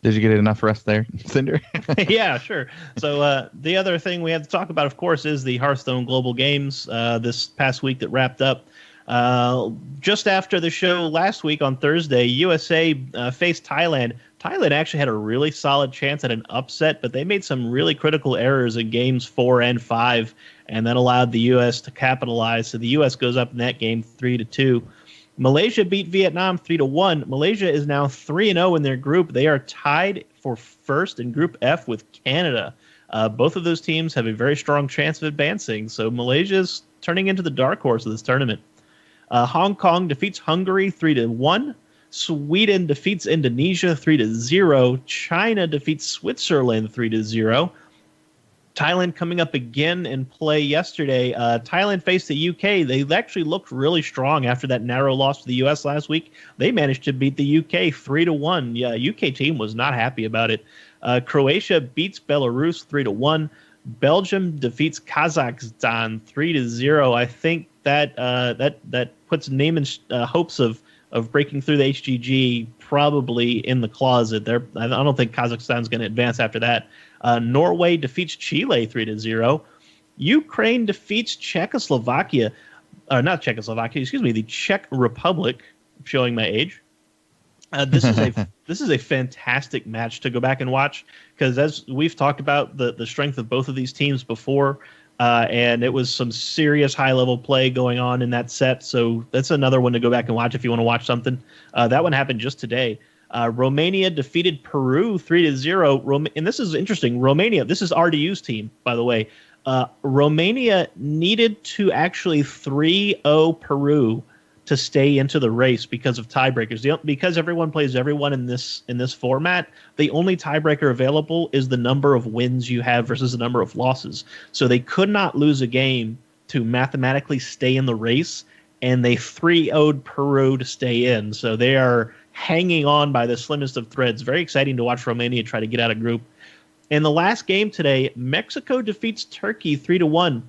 Did you get enough rest there, Cinder? Yeah, sure. So the other thing we have to talk about, of course, is the Hearthstone Global Games this past week that wrapped up. Just after the show last week on Thursday, USA faced Thailand. Thailand actually had a really solid chance at an upset, but they made some really critical errors in games 4 and 5, and that allowed the U.S. to capitalize. So the U.S. goes up in that game 3-2. Malaysia beat Vietnam 3-1. Malaysia is now 3-0 in their group. They are tied for first in Group F with Canada. Both of those teams have a very strong chance of advancing, so Malaysia is turning into the dark horse of this tournament. Hong Kong defeats Hungary 3-1. Sweden defeats Indonesia 3-0. China defeats Switzerland 3-0. Thailand coming up again in play yesterday. Thailand faced the UK. They actually looked really strong after that narrow loss to the US last week. They managed to beat the UK 3-1. Yeah, UK team was not happy about it. Croatia beats Belarus 3-1. Belgium defeats Kazakhstan 3-0. I think that puts name and hopes of breaking through the HGG probably in the closet. I don't think Kazakhstan's going to advance after that. Norway defeats Chile 3-0. Ukraine defeats Czechoslovakia. Not Czechoslovakia, excuse me, the Czech Republic, showing my age. This is a fantastic match to go back and watch, because as we've talked about the strength of both of these teams before, and it was some serious high-level play going on in that set. So that's another one to go back and watch if you want to watch something. That one happened just today. Romania defeated Peru 3-0. And this is interesting. Romania, this is RDU's team, by the way. Romania needed to actually 3-0 Peru to stay into the race because of tiebreakers. Because everyone plays everyone in this format, the only tiebreaker available is the number of wins you have versus the number of losses. So they could not lose a game to mathematically stay in the race, and they 3-0'd Peru to stay in. So they are hanging on by the slimmest of threads. Very exciting to watch Romania try to get out of group. In the last game today, Mexico defeats Turkey 3-1.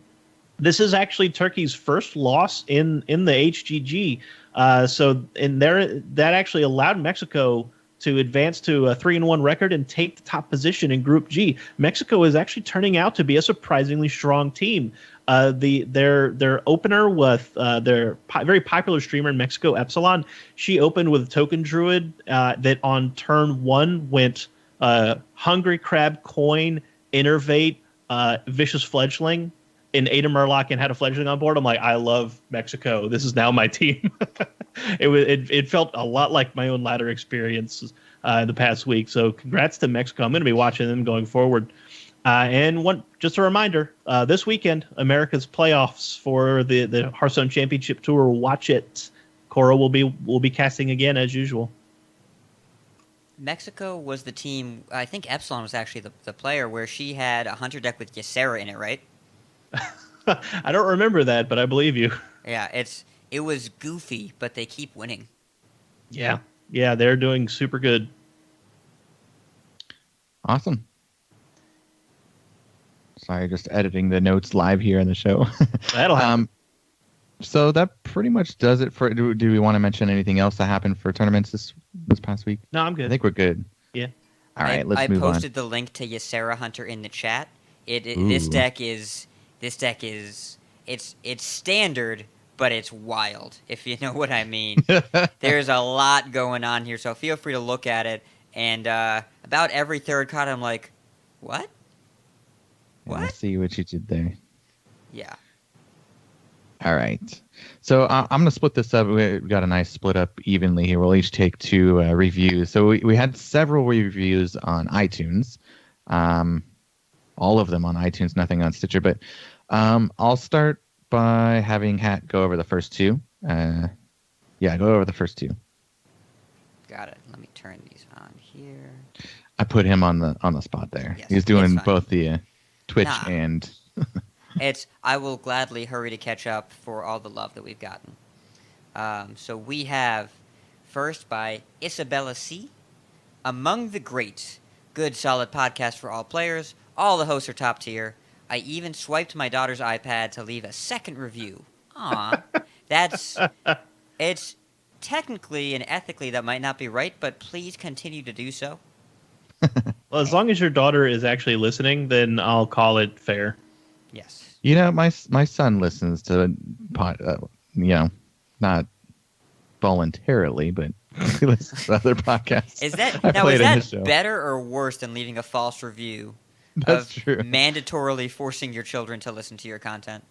This is actually Turkey's first loss in the HGG. That actually allowed Mexico to advance to a 3-1 record and take the top position in Group G. Mexico is actually turning out to be a surprisingly strong team. Their opener with their very popular streamer in Mexico, Epsilon, she opened with Token Druid that on turn 1 went Hungry Crab, Coin, Innervate, Vicious Fledgling, and Ada Murloc, and had a fledgling on board. I'm like, I love Mexico. This is now my team. It felt a lot like my own ladder experience in the past week. So congrats to Mexico. I'm going to be watching them going forward. Just a reminder, this weekend, America's playoffs for the Hearthstone Championship Tour. Watch it. Cora will be casting again as usual. Mexico was the team. I think Epsilon was actually the player where she had a hunter deck with Ysera in it, right? I don't remember that, but I believe you. Yeah, it was goofy, but they keep winning. Yeah, they're doing super good. Awesome. Sorry, just editing the notes live here in the show. That'll happen. So that pretty much does it for. Do we want to mention anything else that happened for tournaments this past week? No, I'm good. I think we're good. Yeah. All right, let's move on. I posted the link to Ysera Hunter in the chat. This deck is it's standard, but it's wild, if you know what I mean. There's a lot going on here, so feel free to look at it. And about every third card, I'm like, what? I see what you did there. Yeah. All right. So I'm going to split this up. We've got a nice split up evenly here. We'll each take 2 reviews. So we had several reviews on iTunes. All of them on iTunes, nothing on Stitcher. But I'll start by having Hat go over the first 2. Go over the first 2. Got it. Let me turn these on here. I put him on the spot there. Yes, he's doing both the Twitch and... I will gladly hurry to catch up for all the love that we've gotten. So we have, first by Isabella C. Among the greats. Good, solid podcast for all players. All the hosts are top tier. I even swiped my daughter's iPad to leave a second review. Aw. It's technically and ethically that might not be right, but please continue to do so. Well, as long as your daughter is actually listening, then I'll call it fair. Yes. You know, my son listens to not voluntarily, but he listens to other podcasts. Is that better or worse than leaving a false review? That's true. Mandatorily forcing your children to listen to your content.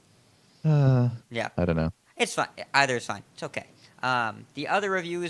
Yeah. I don't know. It's fine. Either is fine. It's okay. The other review from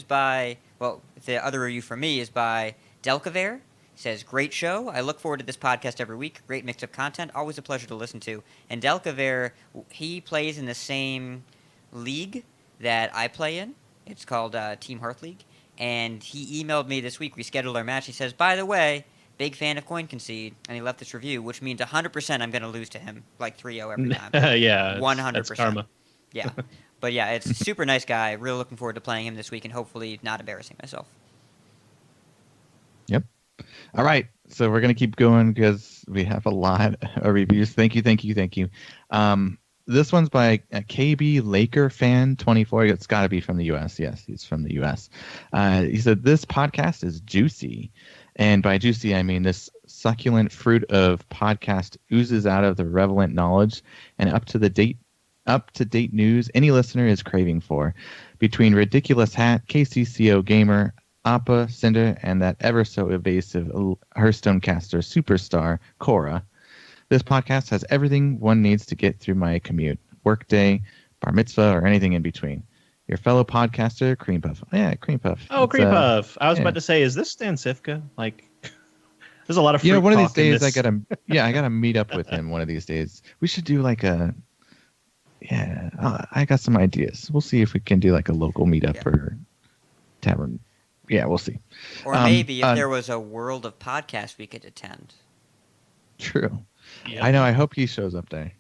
me is by Delcaver. Says, great show. I look forward to this podcast every week. Great mix of content. Always a pleasure to listen to. And Delcaver, he plays in the same league that I play in. It's called Team Hearth League. And he emailed me this week. We scheduled our match. He says, by the way, big fan of Coin Concede. And he left this review, which means 100% I'm going to lose to him. Like 3-0 every time. Yeah. 100%. That's karma. Yeah. But yeah, it's a super nice guy. Really looking forward to playing him this week and hopefully not embarrassing myself. Yep. All right, so we're going to keep going because we have a lot of reviews. Thank you. This one's by KB Laker Fan 24. It's got to be from the U.S. Yes, he's from the U.S. He said, this podcast is juicy. And by juicy, I mean this succulent fruit of podcast oozes out of the relevant knowledge and up-to-date news any listener is craving for. Between Ridiculous Hat, KCCO Gamer, Appa, Cinder, and that ever so evasive Hearthstone caster superstar, Cora, this podcast has everything one needs to get through my commute, workday, bar mitzvah, or anything in between. Your fellow podcaster, Cream Puff. Yeah, Cream Puff. Oh, Cream Puff. I was about to say, is this Stan Sifka? Like, there's a lot of fruit one of these talk in days this. I gotta meet up with him one of these days. We should do like I got some ideas. We'll see if we can do like a local meetup or tavern. Yeah, we'll see. Or maybe if there was a world of podcasts we could attend. True. Yep. I know. I hope he shows up there.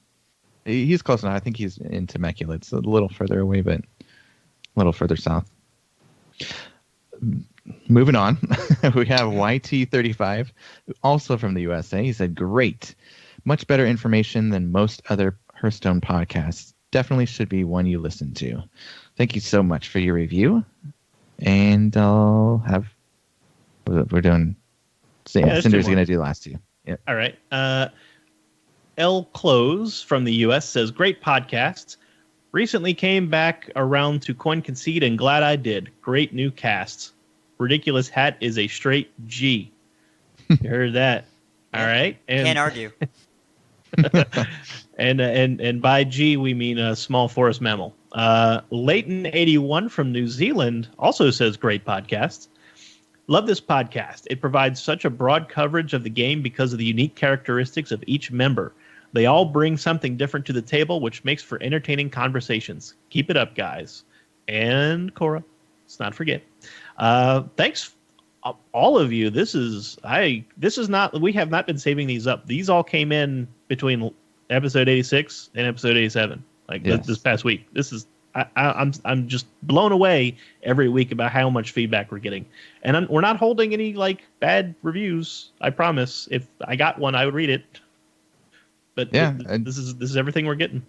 He's close enough. I think he's in Temecula. It's a little further away, but a little further south. Moving on, we have YT35, also from the USA. He said, great. Much better information than most other Hearthstone podcasts. Definitely should be one you listen to. Thank you so much for your review. And I'll have... We're doing... Cinder's going to do the last two. Yep. All right. L. Close from the U.S. says, great podcasts. Recently came back around to Concede and glad I did. Great new casts. Ridiculous Hat is a straight G. You heard that. All right. And, can't argue. and by G, we mean a small forest mammal. Leighton81 from New Zealand also says, great podcast. Love this podcast. It provides such a broad coverage of the game because of the unique characteristics of each member. They all bring something different to the table, which makes for entertaining conversations. Keep it up, guys. And Cora, let's not forget. Thanks, all of you. We have not been saving these up. These all came in between episode 86 and episode 87, this past week. This is I'm just blown away every week about how much feedback we're getting, and we're not holding any bad reviews. I promise. If I got one, I would read it. But this is everything we're getting.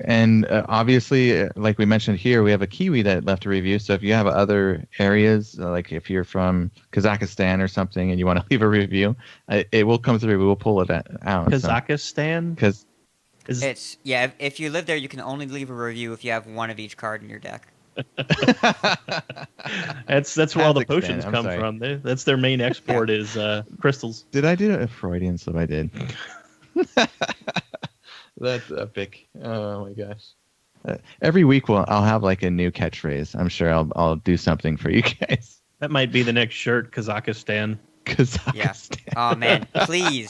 And obviously, like we mentioned here, we have a Kiwi that left a review. So if you have other areas, like if you're from Kazakhstan or something and you want to leave a review, it will come through. We will pull it out. Kazakhstan? Because if you live there, you can only leave a review if you have one of each card in your deck. That's where all the potions come from. That's their main export is crystals. Did I do a Freudian slip? I did. That's epic. Oh my gosh. Every week I'll have a new catchphrase. I'm sure I'll do something for you guys. That might be the next shirt, Kazakhstan. Yeah. Oh man, please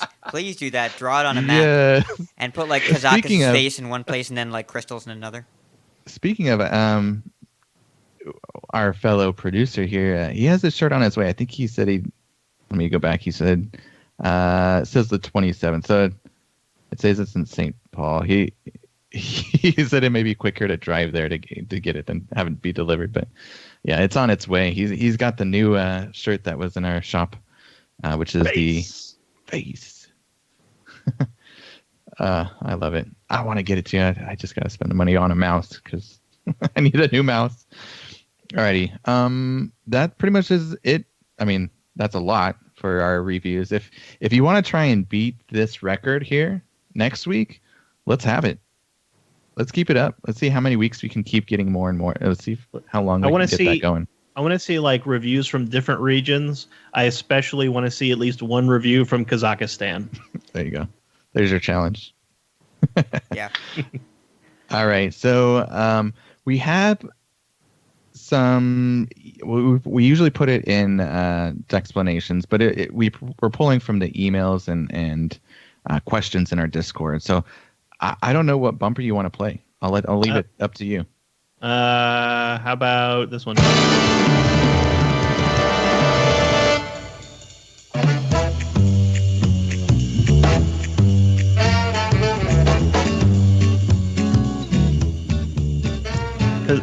do that. Draw it on a map and put Kazakhstan's face in one place and then crystals in another. Speaking of our fellow producer here, he has a shirt on his way. I think he said let me go back. He said it says the 27th. So it says it's in St. Paul. He said it may be quicker to drive there to get it than have it be delivered. But yeah, it's on its way. He's got the new shirt that was in our shop, which is the face. I love it. I want to get it to you. I just got to spend the money on a mouse because I need a new mouse. Alrighty. That pretty much is it. I mean, that's a lot for our reviews. If you want to try and beat this record here next week, let's have it. Let's keep it up. Let's see how many weeks we can keep getting more and more. Let's see how long we can get that going. I want to see reviews from different regions. I especially want to see at least one review from Kazakhstan. There you go. There's your challenge. Yeah. All right. So we have some. We usually put it in explanations, but we're pulling from the emails and questions in our Discord. So I don't know what bumper you want to play. I'll leave it up to you. How about this one?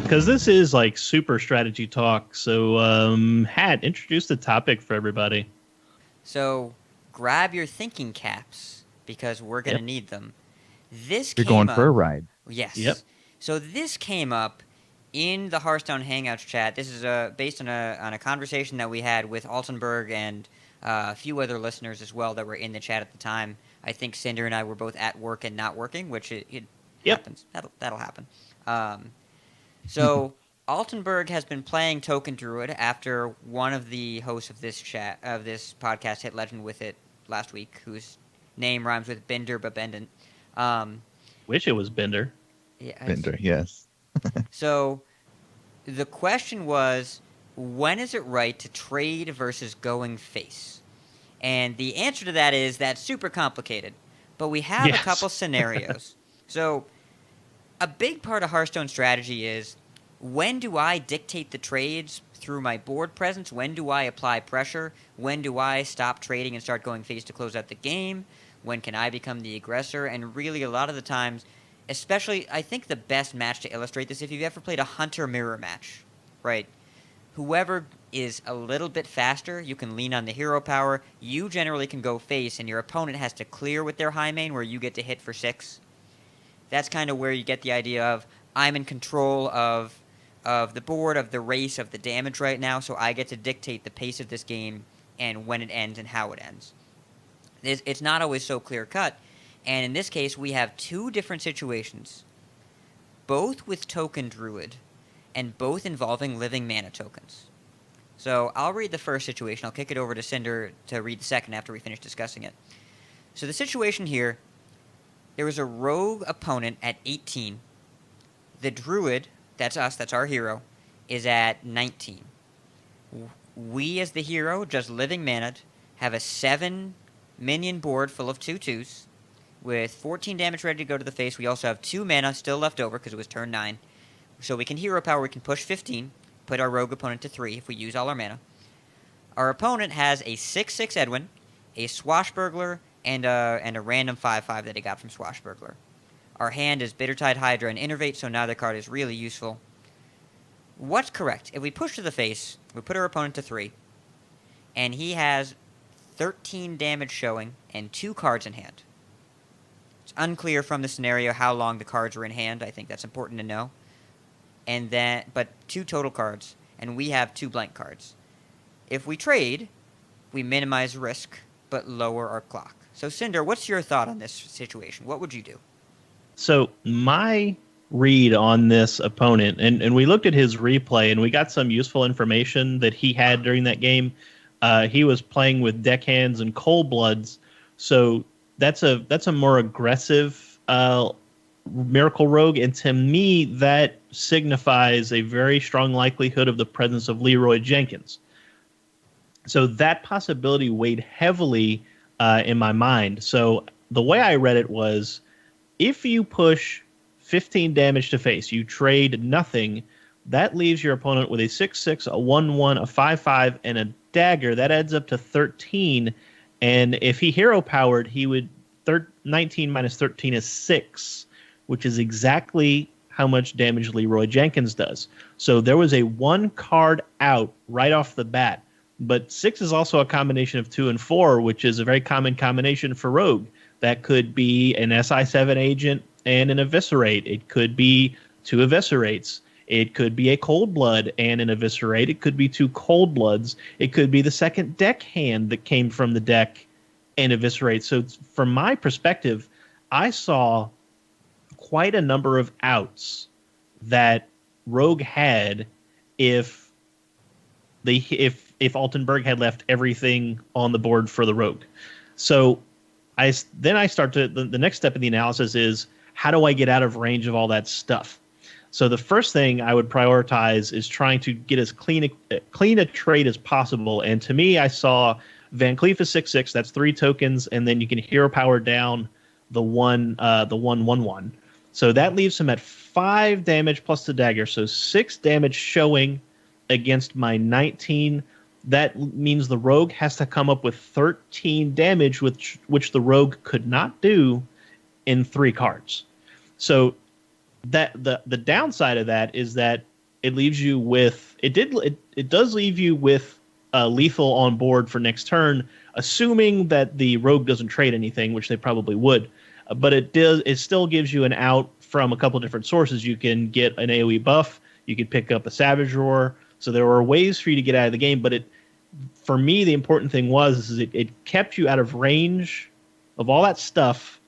Because this is super strategy talk. So, Hat, introduce the topic for everybody. So, grab your thinking caps because we're going to need them. You're going for a ride. Yes. Yep. So this came up in the Hearthstone Hangouts chat, this is based on a conversation that we had with Altenberg and a few other listeners as well that were in the chat at the time. I think Cinder and I were both at work and not working, which it happens. That'll happen. So Altenberg has been playing Token Druid after one of the hosts of this podcast hit legend with it last week, whose name rhymes with Bender but Bendant. Wish it was Bender. Yeah, Bender, yes. So the question was, when is it right to trade versus going face? And the answer to that is that's super complicated. But we have a couple scenarios. So a big part of Hearthstone strategy is, when do I dictate the trades through my board presence? When do I apply pressure? When do I stop trading and start going face to close out the game? When can I become the aggressor? And really, a lot of the times, especially, I think the best match to illustrate this, if you've ever played a Hunter Mirror match, right? Whoever is a little bit faster, you can lean on the hero power. You generally can go face, and your opponent has to clear with their high main where you get to hit for 6. That's kind of where you get the idea of, I'm in control of the board, of the race, of the damage right now, so I get to dictate the pace of this game and when it ends and how it ends. It's not always so clear-cut, and in this case, we have 2 different situations, both with Token Druid, and both involving living mana tokens. So I'll read the first situation. I'll kick it over to Cinder to read the second after we finish discussing it. So the situation here, there was a rogue opponent at 18. The Druid, that's us, that's our hero, is at 19. We, as the hero, just living mana'd, have a 7 minion board full of 2/2s with 14 damage ready to go to the face. We also have 2 mana still left over because it was turn 9. So we can hero power, we can push 15, put our rogue opponent to 3 if we use all our mana. Our opponent has a 6/6 Edwin, a Swashbuckler, and a random 5/5 that he got from Swashbuckler. Our hand is Bittertide Hydra and Innervate, so neither card is really useful. What's correct? If we push to the face, we put our opponent to 3, and he has 13 damage showing and 2 cards in hand. It's unclear from the scenario how long the cards are in hand. I think that's important to know. And then, but 2 total cards, and we have 2 blank cards. If we trade, we minimize risk, but lower our clock. So Cinder, what's your thought on this situation? What would you do? So my read on this opponent, and we looked at his replay, and we got some useful information that he had during that game. He was playing with deckhands and cold bloods, so that's a more aggressive Miracle Rogue, and to me that signifies a very strong likelihood of the presence of Leroy Jenkins. So that possibility weighed heavily in my mind. So the way I read it was, if you push 15 damage to face, you trade nothing, that leaves your opponent with a 6/6, a 1/1, a 5/5, and a dagger. That adds up to 13. And if he hero powered, he would 19 minus 13 is 6, which is exactly how much damage Leroy Jenkins does. So there was a 1 card out right off the bat. But 6 is also a combination of 2 and 4, which is a very common combination for Rogue. That could be an SI7 agent and an Eviscerate. It could be 2 Eviscerates. It could be a Cold Blood and an Eviscerate. It could be 2 Cold Bloods. It could be the second deck hand that came from the deck and Eviscerate. So from my perspective, I saw quite a number of outs that Rogue had if Altenberg had left everything on the board for the Rogue. So I start to the next step in the analysis is, how do I get out of range of all that stuff? So the first thing I would prioritize is trying to get as clean a trade as possible. And to me, I saw Van Cleef is 6/6. That's 3 tokens, and then you can hero power down the 1/1/1. So that leaves him at 5 damage plus the dagger. So 6 damage showing against my 19. That means the Rogue has to come up with 13 damage, which the Rogue could not do in 3 cards. So that the downside of that is that it leaves you with it does leave you with lethal on board for next turn, assuming that the Rogue doesn't trade anything, which they probably would. But it still gives you an out from a couple different sources. You can get an AoE buff. You could pick up a Savage Roar. So there were ways for you to get out of the game, but for me, the important thing was it kept you out of range of all that stuff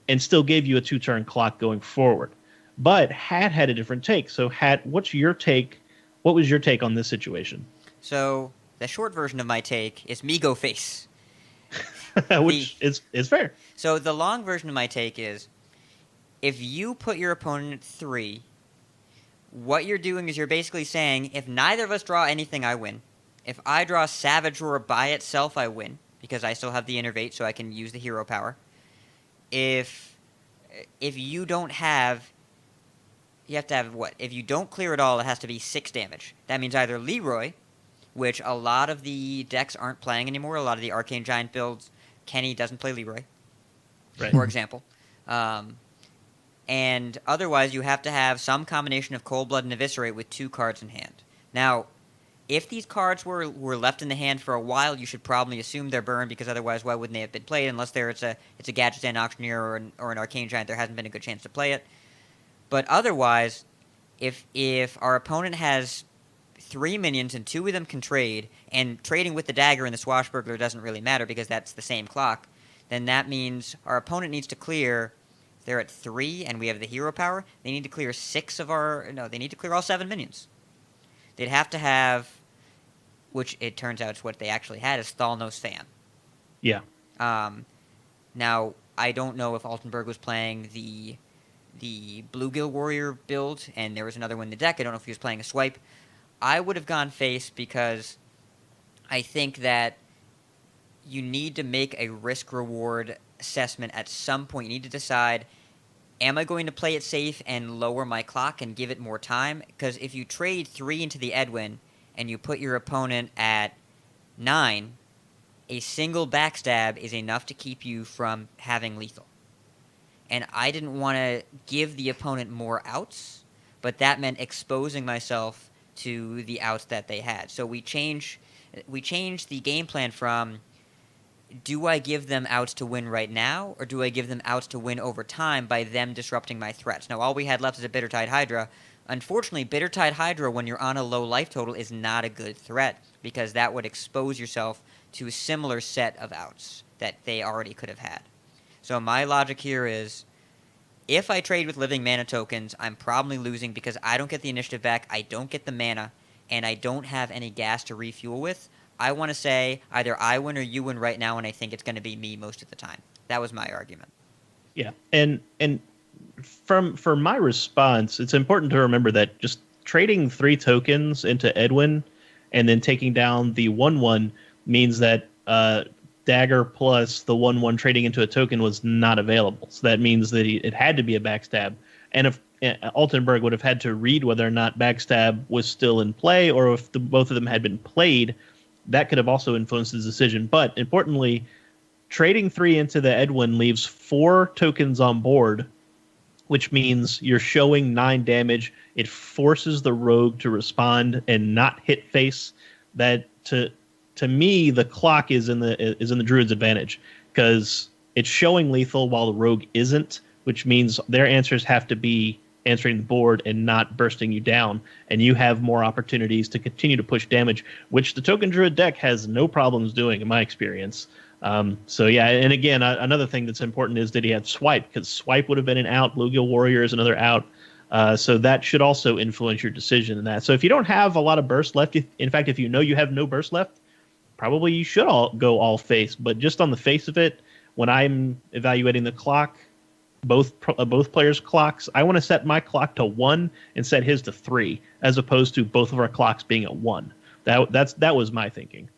and still gave you a 2-turn clock going forward. But had a different take. So what's your take? What was your take on this situation? So the short version of my take is me go face. Which is fair. So the long version of my take is, if you put your opponent at 3, what you're doing is you're basically saying, if neither of us draw anything, I win. If I draw Savage Roar by itself, I win, because I still have the Innervate, so I can use the hero power. If you don't have... You have to have what? If you don't clear it all, it has to be 6 damage. That means either Leroy, which a lot of the decks aren't playing anymore. A lot of the Arcane Giant builds, Kenny doesn't play Leroy, right, for example. And otherwise, you have to have some combination of Cold Blood and Eviscerate with 2 cards in hand. Now, if these cards were left in the hand for a while, you should probably assume they're burned, because otherwise, why wouldn't they have been played? Unless it's a Gadget Stand Auctioneer or an Arcane Giant, there hasn't been a good chance to play it. But otherwise, if our opponent has 3 minions and 2 of them can trade, and trading with the dagger and the swashbuckler doesn't really matter because that's the same clock, then that means our opponent needs to clear... They're at 3, and we have the hero power. They need to clear 6 of our... No, they need to clear all 7 minions. They'd have to have... Which it turns out is what they actually had, is Thalnos Fan. Yeah. Now, I don't know if Altenberg was playing the Bluegill Warrior build, and there was another one in the deck. I don't know if he was playing a swipe. I would have gone face, because I think that you need to make a risk-reward assessment at some point. You need to decide, am I going to play it safe and lower my clock and give it more time? Because if you trade 3 into the Edwin and you put your opponent at 9, a single backstab is enough to keep you from having lethal. And I didn't want to give the opponent more outs, but that meant exposing myself to the outs that they had. So we changed the game plan from, do I give them outs to win right now, or do I give them outs to win over time by them disrupting my threats? Now, all we had left is a Bittertide Hydra. Unfortunately, Bittertide Hydra, when you're on a low life total, is not a good threat, because that would expose yourself to a similar set of outs that they already could have had. So my logic here is, if I trade with living mana tokens, I'm probably losing because I don't get the initiative back, I don't get the mana, and I don't have any gas to refuel with. I want to say either I win or you win right now, and I think it's going to be me most of the time. That was my argument. Yeah, and for my response, it's important to remember that just trading 3 tokens into Edwin and then taking down the 1/1 means that Dagger plus the 1/1 trading into a token was not available. So that means that it had to be a backstab. And if Altenberg would have had to read whether or not backstab was still in play, or if both of them had been played, that could have also influenced his decision. But importantly, trading 3 into the Edwin leaves 4 tokens on board, which means you're showing 9 damage. It forces the rogue to respond and not hit face. That to me, the clock is in the druid's advantage, because it's showing lethal while the rogue isn't, which means their answers have to be answering the board and not bursting you down, and you have more opportunities to continue to push damage, which the token druid deck has no problems doing in my experience. So yeah, and again, another thing that's important is that he had swipe, because swipe would have been an out. Bluegill Warrior is another out. So that should also influence your decision in that. So if you don't have a lot of burst left, in fact, if you know you have no burst left, probably you should go all face. But just on the face of it, when I'm evaluating the clock, both players' clocks, I want to set my clock to 1 and set his to 3, as opposed to both of our clocks being at 1. That was my thinking.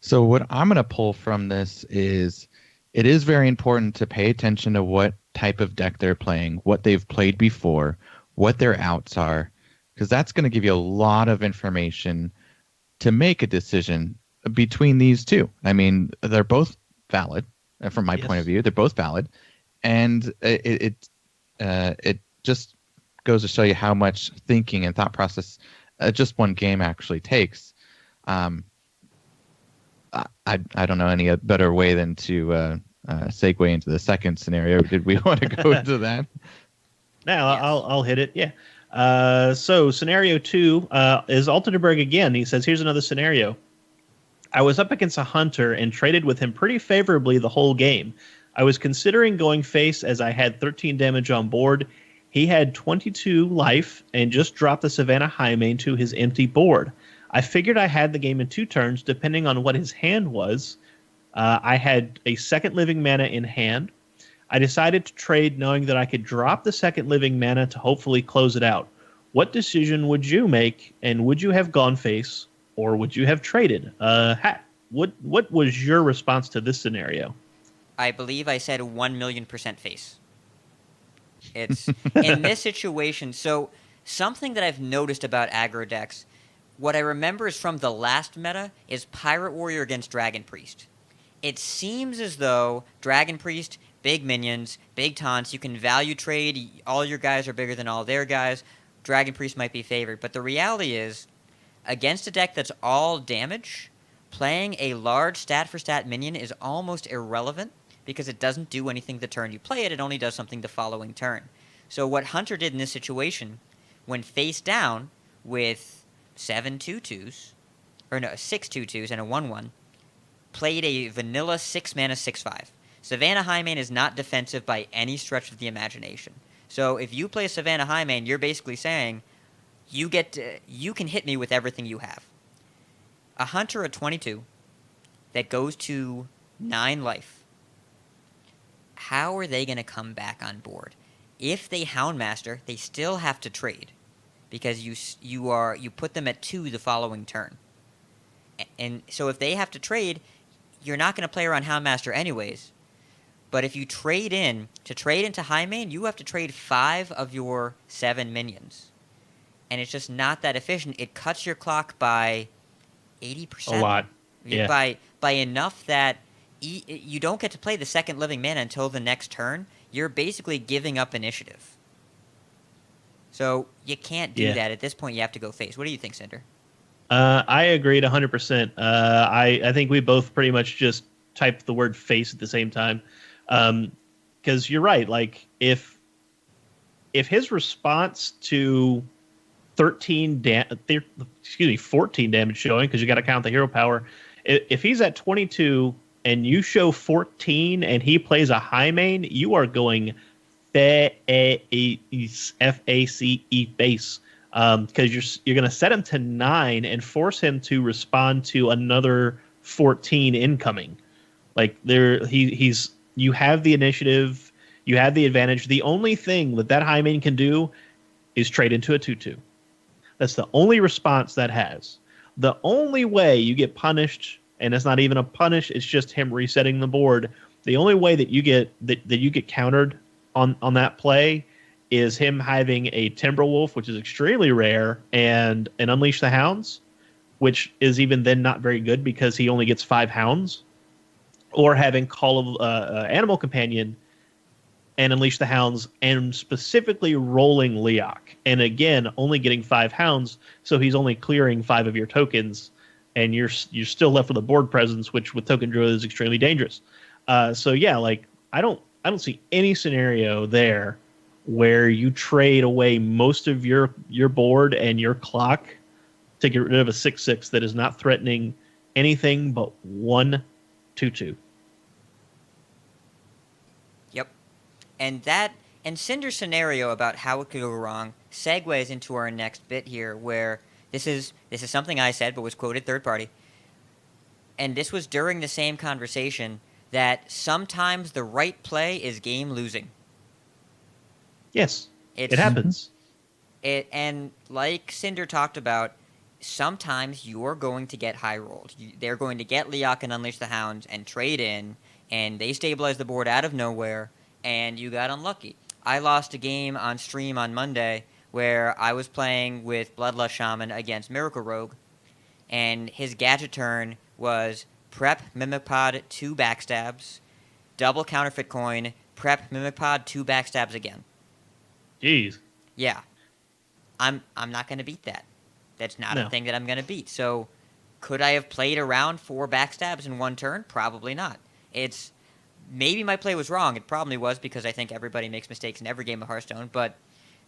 So what I'm going to pull from this is, it is very important to pay attention to what type of deck they're playing, what they've played before, what their outs are, because that's going to give you a lot of information to make a decision between these two. I mean, they're both valid from my point of view. They're both valid, and it just goes to show you how much thinking and thought process just one game actually takes. I don't know any better way than to segue into the second scenario. Did we want to go into that? No, I'll hit it. Yeah. So scenario 2 is Altenberg again. He says, here's another scenario. I was up against a hunter and traded with him pretty favorably the whole game. I was considering going face as I had 13 damage on board. He had 22 life and just dropped the Savannah Highmane to his empty board. I figured I had the game in 2 turns, depending on what his hand was. I had a second living mana in hand. I decided to trade knowing that I could drop the second living mana to hopefully close it out. What decision would you make, and would you have gone face, or would you have traded? What was your response to this scenario? I believe I said 1,000,000% face. It's in this situation. So something that I've noticed about aggro decks, what I remember is from the last meta, is Pirate Warrior against Dragon Priest. It seems as though Dragon Priest, big minions, big taunts, you can value trade, all your guys are bigger than all their guys, Dragon Priest might be favored. But the reality is, against a deck that's all damage, playing a large stat-for-stat minion is almost irrelevant because it doesn't do anything the turn you play it, it only does something the following turn. So what Hunter did in this situation, when face down with 7 2/2s, or no, 6 2/2s and a 1/1, played a vanilla 6-mana 6/5. Savannah Highmane is not defensive by any stretch of the imagination. So if you play Savannah Highmane, you're basically saying, you can hit me with everything you have. A Hunter at 22 that goes to 9 life, how are they going to come back on board? If they Houndmaster, they still have to trade because you put them at 2 the following turn. And so if they have to trade, you're not going to play around Houndmaster anyways. But if you trade into Highmane, you have to trade 5 of your 7 minions. And it's just not that efficient. It cuts your clock by 80%. A lot. Yeah. By enough that you don't get to play the second living mana until the next turn. You're basically giving up initiative. So you can't do that. At this point, you have to go face. What do you think, Cinder? I agreed 100%. I think we both pretty much just typed the word face at the same time. Because you're right. Like, if his response to 14 damage showing, because you got to count the hero power, if he's at 22 and you show 14 and he plays a Highmane, you are going F-A-C-E base. Because you're going to set him to 9 and force him to respond to another 14 incoming. Like, you have the initiative, you have the advantage. The only thing that Highmane can do is trade into a 2/2. That's the only response that has. The only way you get punished, and it's not even a punish, it's just him resetting the board. The only way that you get countered on that play is him having a Timberwolf, which is extremely rare, and an Unleash the Hounds, which is even then not very good because he only gets 5 Hounds, or having Call of Animal Companion and Unleash the Hounds, and specifically rolling Leok. And again, only getting 5 Hounds, so he's only clearing 5 of your tokens, and you're still left with a board presence, which with Token Druid is extremely dangerous. So yeah, like I don't see any scenario there where you trade away most of your board and your clock to get rid of a 6/6 that is not threatening anything but 1 2/2. Yep. And Cinder's scenario about how it could go wrong segues into our next bit here, where this is something I said but was quoted third party. And this was during the same conversation that sometimes the right play is game losing. Yes, it happens. And like Cinder talked about, sometimes you're going to get high rolled. They're going to get Leok and Unleash the Hounds and trade in, and they stabilize the board out of nowhere, and you got unlucky. I lost a game on stream on Monday where I was playing with Bloodlust Shaman against Miracle Rogue, and his gadget turn was prep Mimic Pod 2 backstabs, double counterfeit coin, prep Mimic Pod 2 backstabs again. Jeez. Yeah. I'm not going to beat that. That's not a thing that I'm going to beat. So could I have played around 4 backstabs in one turn? Probably not. Maybe my play was wrong. It probably was, because I think everybody makes mistakes in every game of Hearthstone, but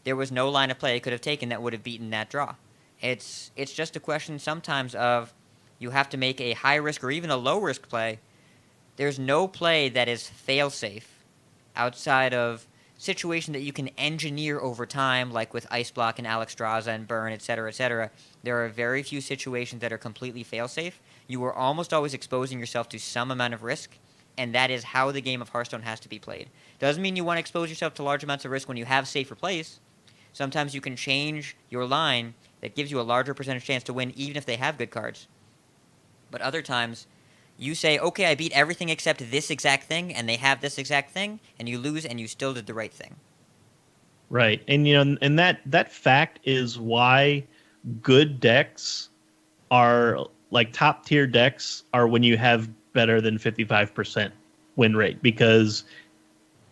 there was no line of play it could have taken that would have beaten that draw. It's just a question sometimes of you have to make a high risk or even a low risk play. There's no play that is fail safe outside of situation that you can engineer over time, like with Ice Block and Alex Draza and Burn, etc., etc. There are very few situations that are completely fail safe. You are almost always exposing yourself to some amount of risk, and that is how the game of Hearthstone has to be played. Doesn't mean you want to expose yourself to large amounts of risk when you have safer plays. Sometimes you can change your line that gives you a larger percentage chance to win even if they have good cards. But other times, you say, okay, I beat everything except this exact thing, and they have this exact thing, and you lose, and you still did the right thing. Right. And, you know, and that fact is why good decks are, like, top-tier decks are when you have better than 55% win rate, because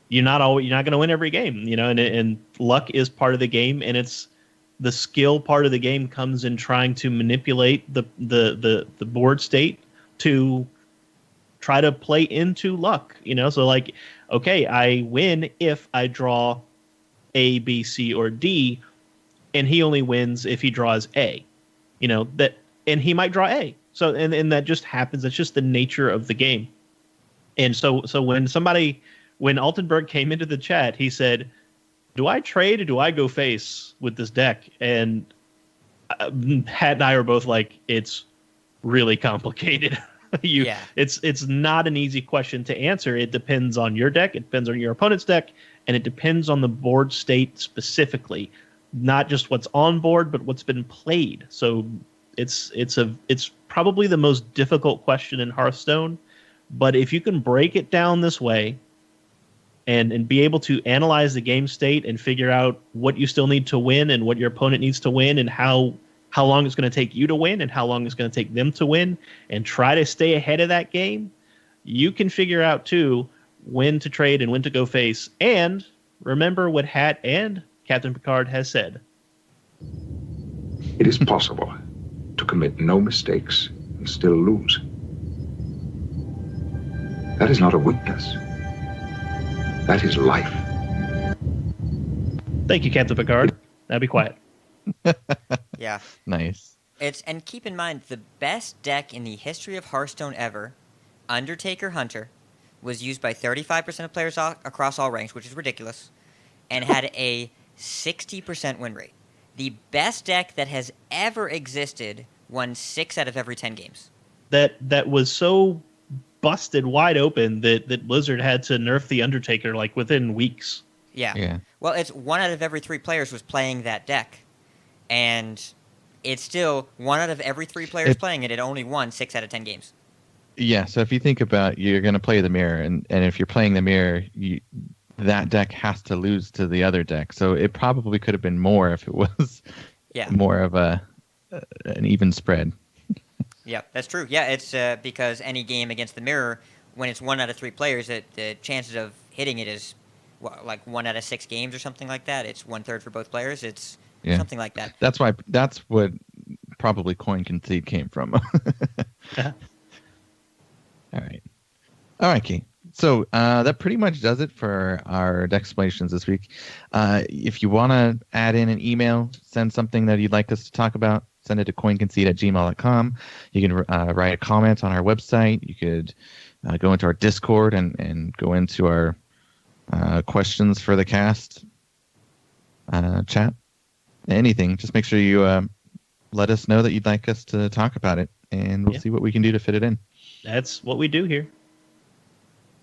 you're not going to win every game, you know, and luck is part of the game, and it's the skill part of the game comes in trying to manipulate the board state to try to play into luck, you know. So like, okay, I win if I draw A, B, C, or D, and he only wins if he draws A, you know, that, and he might draw A. So, and that just happens. That's just the nature of the game. And so when Altenberg came into the chat, he said, do I trade or do I go face with this deck? And Pat and I were both like, it's really complicated. It's not an easy question to answer. It depends on your deck, it depends on your opponent's deck, and it depends on the board state specifically, not just what's on board, but what's been played. So it's probably the most difficult question in Hearthstone. But if you can break it down this way and be able to analyze the game state and figure out what you still need to win and what your opponent needs to win and how long it's going to take you to win and how long it's going to take them to win, and try to stay ahead of that game, you can figure out, too, when to trade and when to go face. And remember what Hat and Captain Picard has said. It is possible to commit no mistakes and still lose. That is not a weakness. That is life. Thank you, Captain Picard. Now be quiet. Yeah. Nice. And keep in mind, the best deck in the history of Hearthstone ever, Undertaker Hunter, was used by 35% of players across all ranks, which is ridiculous, and had a 60% win rate. The best deck that has ever existed won 6 out of every 10 games. That was so busted wide open that Blizzard had to nerf the Undertaker like within weeks. Yeah. Well, it's 1 out of every 3 players was playing that deck. And it's still 1 out of every 3 players playing it. It only won 6 out of 10 games. Yeah, so if you think about, you're going to play the mirror, and if you're playing the mirror, that deck has to lose to the other deck. So it probably could have been more if it was more of an even spread. Yeah, that's true. Yeah, it's because any game against the mirror, when it's 1 out of 3 players, the chances of hitting it is like 1 out of 6 games or something like that. It's 1/3 for both players. It's something like that. That's what probably Coin Concede came from. All right, Key. So that pretty much does it for our deck explanations this week. If you want to add in an email, send something that you'd like us to talk about, send it to coinconcede@gmail.com. You can write a comment on our website. You could go into our Discord and go into our questions for the cast chat. Anything. Just make sure you let us know that you'd like us to talk about it, and we'll see what we can do to fit it in. That's what we do here.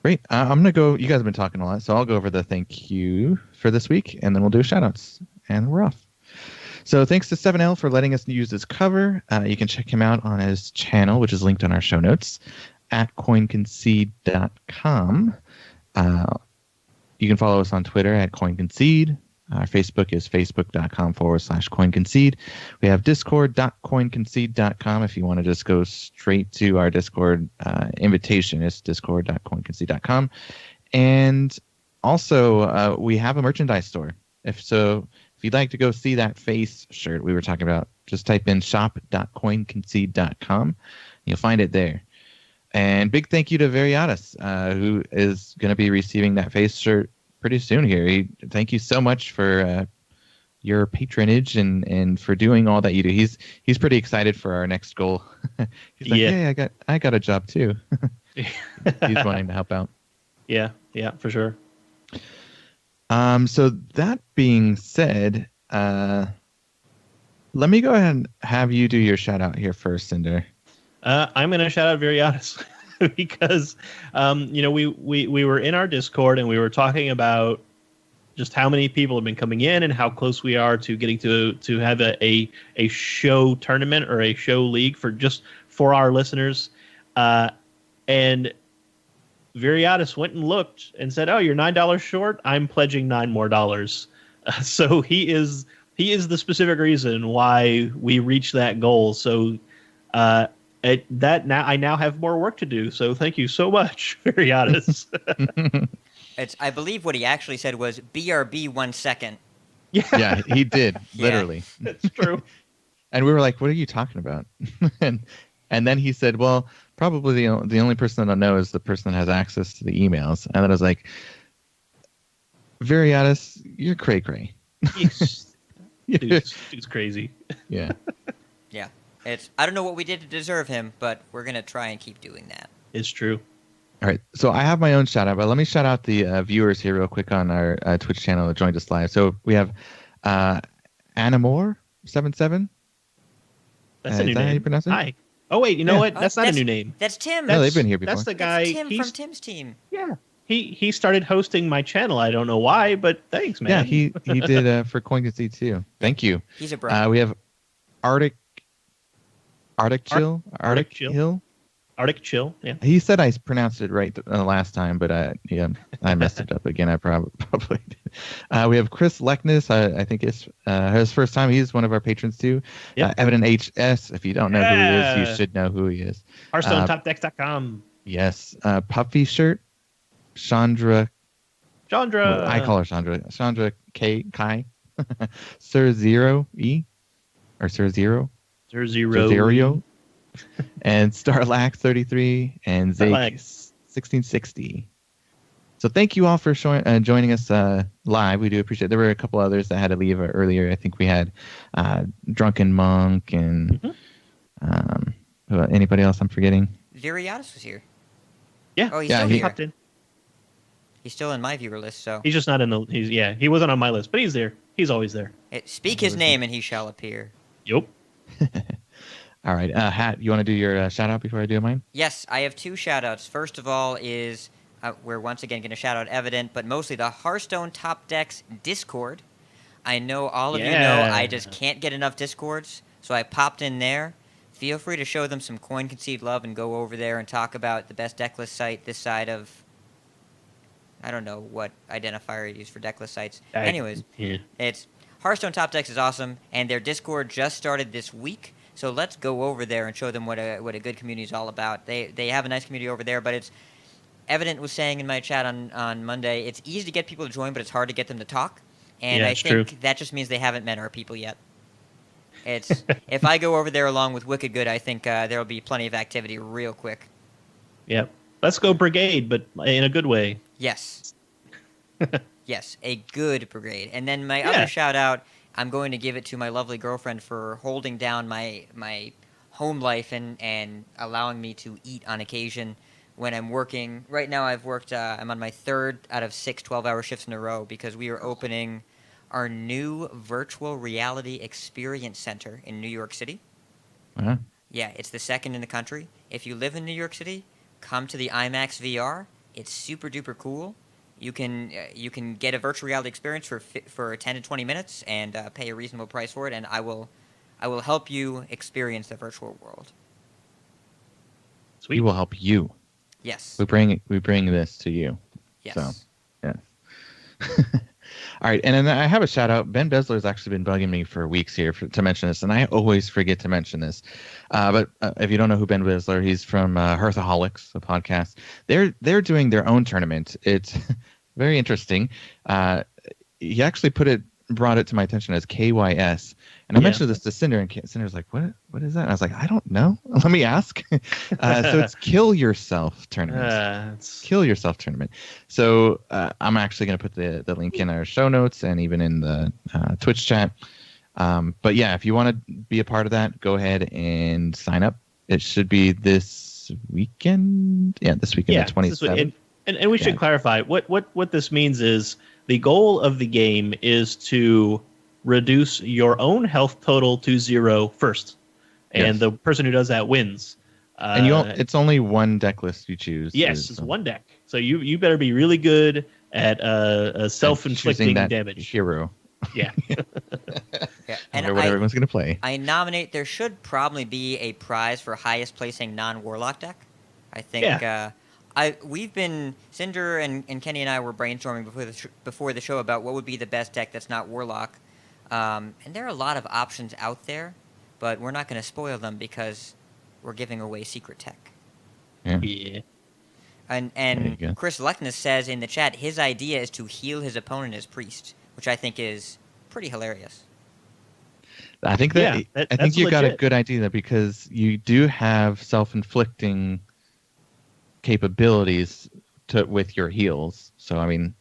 Great. I'm going to go. You guys have been talking a lot, so I'll go over the thank you for this week, and then we'll do shout-outs, and we're off. So thanks to 7L for letting us use this cover. You can check him out on his channel, which is linked on our show notes, at coinconcede.com. You can follow us on Twitter at coinconcede. Our Facebook is facebook.com/coinconcede. We have discord.coinconcede.com. If you want to just go straight to our Discord invitation, it's discord.coinconcede.com. And also, we have a merchandise store. If you'd like to go see that face shirt we were talking about, just type in shop.coinconcede.com. You'll find it there. And big thank you to Variatus, who is going to be receiving that face shirt pretty soon here. Thank you so much for your patronage and for doing all that you do. He's pretty excited for our next goal. He's like, hey, I got a job too. He's wanting to help out. Yeah, for sure. So that being said, let me go ahead and have you do your shout out here first, Cinder. I'm going to shout out Viriatus because, we were in our Discord and we were talking about just how many people have been coming in and how close we are to getting to have a show tournament or a show league for our listeners. And Viriatus went and looked and said, "Oh, you're $9 short. I'm pledging $9 more." So he is the specific reason why we reached that goal. So I now have more work to do. So thank you so much, Viriatus. I believe what he actually said was BRB 1 second. Yeah, he did literally. That's true. And we were like, "What are you talking about?" and then he said, "Well, probably the only person that'll know is the person that has access to the emails." And then I was like, "Viriatus, you're cray-cray." Dude's crazy. Yeah. Yeah. I don't know what we did to deserve him, but we're going to try and keep doing that. It's true. All right. So I have my own shout out, but let me shout out the viewers here real quick on our Twitch channel that joined us live. So we have Anamore77. That's a new is that name. how you pronounce it? Hi. Oh, wait, you know what? That's not a new name. That's Tim. No, they've been here before. That's the guy. That's Tim from Tim's team. Yeah. He started hosting my channel. I don't know why, but thanks, man. Yeah, he did for Concede too. Thank you. He's a bro. We have Arctic Chill. Arctic Chill. Yeah. He said I pronounced it right the last time, but I messed it up again. I probably did. We have Chris Leckness. I think it's his first time. He's one of our patrons too. Yep. Evident HS. If you don't know who he is, you should know who he is. HearthstoneTopDecks.com. Yes. Puffy Shirt. Chandra. I call her Chandra. Chandra Kai. Sir Zero E. Or Sir Zero. Sir Zero. And Starlax 33 and Zake 1660. So thank you all for joining us live. We do appreciate it. There were a couple others that had to leave earlier. I think we had Drunken Monk and anybody else I'm forgetting? Viriatus was here. Yeah. Oh, he's still he here. popped in. He's still in my viewer list, so. He's just not in the. He wasn't on my list, but he's there. He's always there. Speak his name and he shall appear. Yup. All right. Hat, you want to do your shout out before I do mine? Yes, I have 2 shout outs. First of all is we're once again going to shout out Evident, but mostly the Hearthstone Top Decks Discord. I know all of you know I just can't get enough Discords, so I popped in there. Feel free to show them some Coin Concede love and go over there and talk about the best decklist site this side of. I don't know what identifier you use for decklist sites. Anyways, it's Hearthstone Top Decks is awesome, and their Discord just started this week. So let's go over there and show them what a good community is all about. They have a nice community over there, but it's Evident was saying in my chat on Monday, it's easy to get people to join, but it's hard to get them to talk. And I think that just means they haven't met our people yet. It's if I go over there along with Wicked Good, I think there will be plenty of activity real quick. Yep. Let's go brigade, but in a good way. Yes. Yes, a good brigade. And then my other shout out, I'm going to give it to my lovely girlfriend for holding down my home life and allowing me to eat on occasion when I'm working. Right now I'm on my 3rd out of 6 12-hour shifts in a row because we are opening our new virtual reality experience center in New York City. Uh-huh. Yeah, it's the 2nd in the country. If you live in New York City, come to the IMAX VR. It's super duper cool. You can get a virtual reality experience for 10 to 20 minutes and pay a reasonable price for it, and I will help you experience the virtual world. Sweet. We will help you. Yes. We bring this to you. Yes. So, yeah. All right, and then I have a shout out. Ben Besler has actually been bugging me for weeks here to mention this, and I always forget to mention this. But if you don't know who Ben Besler, he's from Hearthaholics, the podcast. They're doing their own tournament. It's very interesting. He actually brought it to my attention as KYS, And I Yeah. mentioned this to Cinder, and Cinder's like, what is that? And I was like, I don't know. Let me ask. So it's Kill Yourself tournament. Kill Yourself tournament. So I'm actually going to put the link in our show notes and even in the Twitch chat. But yeah, if you want to be a part of that, go ahead and sign up. It should be this weekend. Yeah, this weekend, the 27th. And we should clarify what this means is the goal of the game is to reduce your own health total to 0 first, and the person who does that wins. And it's only one deck list you choose. Yes, it's one deck. So you better be really good at self-inflicting damage. Hero. Yeah. And what everyone's going to play. I nominate there should probably be a prize for highest placing non-Warlock deck. I think we've been Cinder and Kenny and I were brainstorming before the show about what would be the best deck that's not Warlock. And there are a lot of options out there, but we're not going to spoil them because we're giving away secret tech. Yeah. And Chris Leckness says in the chat his idea is to heal his opponent as priest, which I think is pretty hilarious. I think I think you got a good idea there because you do have self-inflicting capabilities with your heals. So I mean,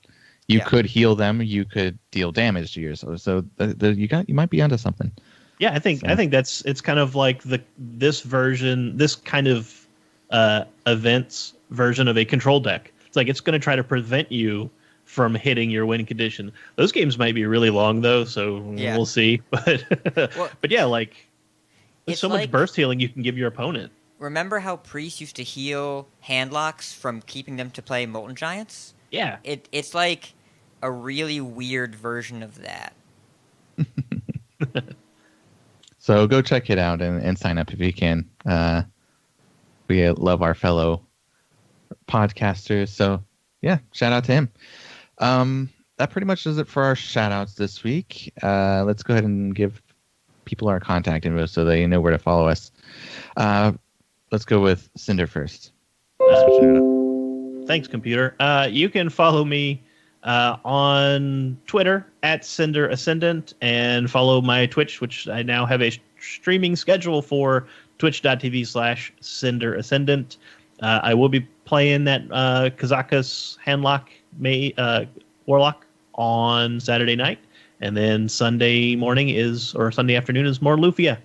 you could heal them, you could deal damage to yourself. So you might be onto something. Yeah, I think it's kind of like this kind of events version of a control deck. It's like it's going to try to prevent you from hitting your win condition. Those games might be really long though, so we'll see. But but yeah, like there's so much burst healing you can give your opponent. Remember how Priest used to heal handlocks from keeping them to play Molten Giants? Yeah. It's like a really weird version of that. So go check it out and sign up if you can. We love our fellow podcasters. So yeah, shout out to him. That pretty much does it for our shout outs this week. Let's go ahead and give people our contact info so they know where to follow us. Let's go with Cinder first. Thanks, computer. You can follow me on Twitter at Cinder Ascendant and follow my Twitch, which I now have a streaming schedule for, twitch.tv/Cinder Ascendant. I will be playing that Kazakus Handlock Warlock on Saturday night, and then Sunday afternoon is more Lufia.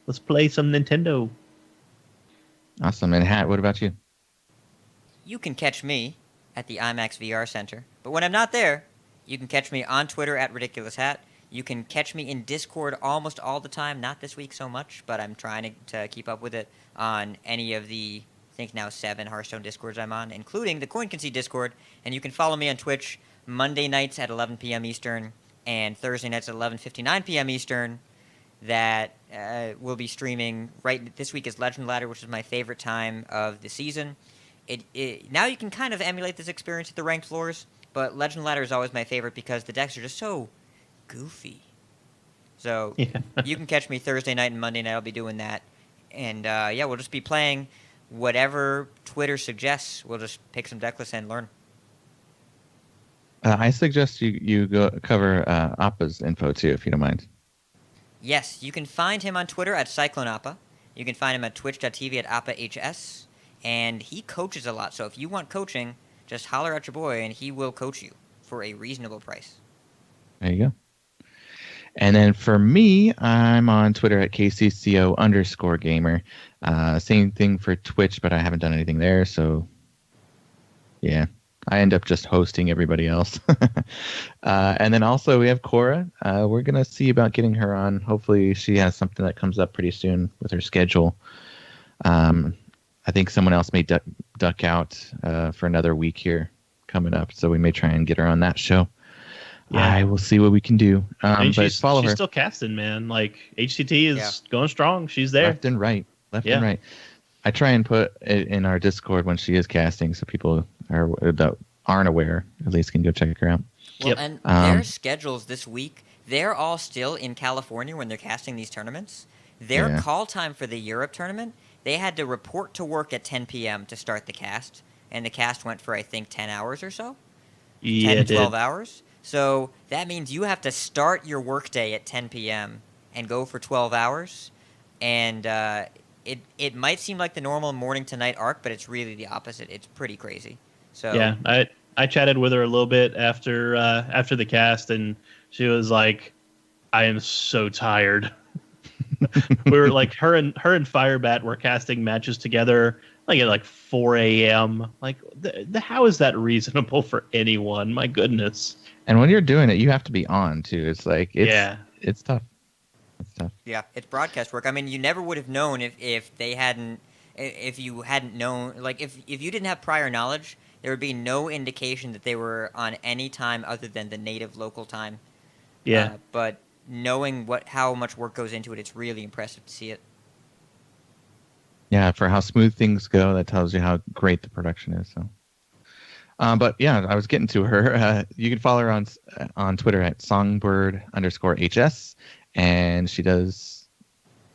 Let's play some Nintendo. Awesome. And Hat, what about you? You can catch me at the IMAX VR Center, but when I'm not there, you can catch me on Twitter at Ridiculous Hat. You can catch me in Discord almost all the time. Not this week so much, but I'm trying to keep up with it on any of the, I think now 7 Hearthstone Discords I'm on, including the Concede Discord. And you can follow me on Twitch Monday nights at 11 p.m. Eastern and Thursday nights at 11:59 p.m. Eastern. That will be streaming this week is Legend Ladder, which is my favorite time of the season. Now you can kind of emulate this experience at the ranked floors, but Legend Ladder is always my favorite because the decks are just so goofy. So you can catch me Thursday night and Monday night. I'll be doing that. And we'll just be playing whatever Twitter suggests. We'll just pick some deck lists and learn. I suggest you go cover Appa's info too, if you don't mind. Yes, you can find him on Twitter at CycloneAppa. You can find him at twitch.tv at AppaHS. And he coaches a lot, so if you want coaching, just holler at your boy and he will coach you for a reasonable price. There you go. And then for me, I'm on Twitter at KCCO_gamer. Same thing for Twitch, but I haven't done anything there, so yeah. I end up just hosting everybody else. And then also we have Cora. We're going to see about getting her on. Hopefully she has something that comes up pretty soon with her schedule. I think someone else may duck out for another week here coming up, so we may try and get her on that show. Yeah, I will see what we can do. But follow her. She's still casting, man. Like HCT is going strong. She's there. Left and right. I try and put it in our Discord when she is casting, so people that aren't aware at least can go check her out. Well, and their schedules this week, they're all still in California when they're casting these tournaments. Their call time for the Europe tournament, they had to report to work at 10 p.m. to start the cast, and the cast went for, I think, 10 hours or so? Yeah, 10 to 12 hours? So that means you have to start your workday at 10 p.m. and go for 12 hours. And it might seem like the normal morning to night arc, but it's really the opposite. It's pretty crazy. So yeah, I chatted with her a little bit after the cast, and she was like, "I am so tired." We were like, her and Firebat were casting matches together like at 4 a.m. Like, how is that reasonable for anyone? My goodness. And when you're doing it, you have to be on too. It's like it's tough. It's tough. Yeah, it's broadcast work. I mean, you never would have known if you hadn't known, like if you didn't have prior knowledge, there would be no indication that they were on any time other than the native local time. Yeah. But knowing how much work goes into it, it's really impressive to see it. Yeah, for how smooth things go, that tells you how great the production is. So, but yeah, I was getting to her. You can follow her on Twitter at songbird_HS, and she does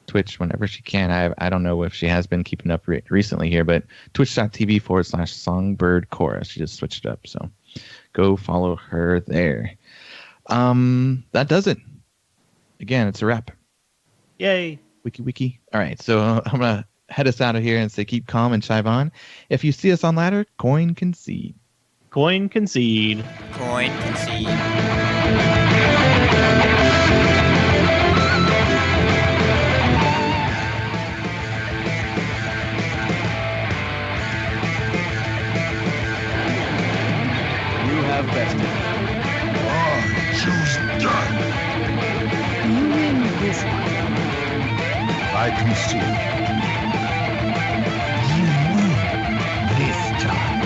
Twitch whenever she can. I don't know if she has been keeping up recently here, but twitch.tv/songbird_chorus. She just switched up, so go follow her there. That does it. Again, it's a wrap. Yay. Wiki. All right, so I'm gonna head us out of here and say keep calm and chive on. If you see us on ladder, coin concede. Coin concede. Coin concede. You have bested. Choose done. You win this one. I concede. You win this time.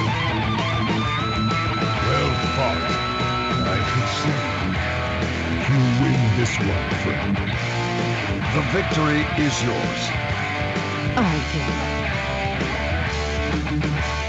Well fought. I concede. You win this one, friend. The victory is yours. I give up.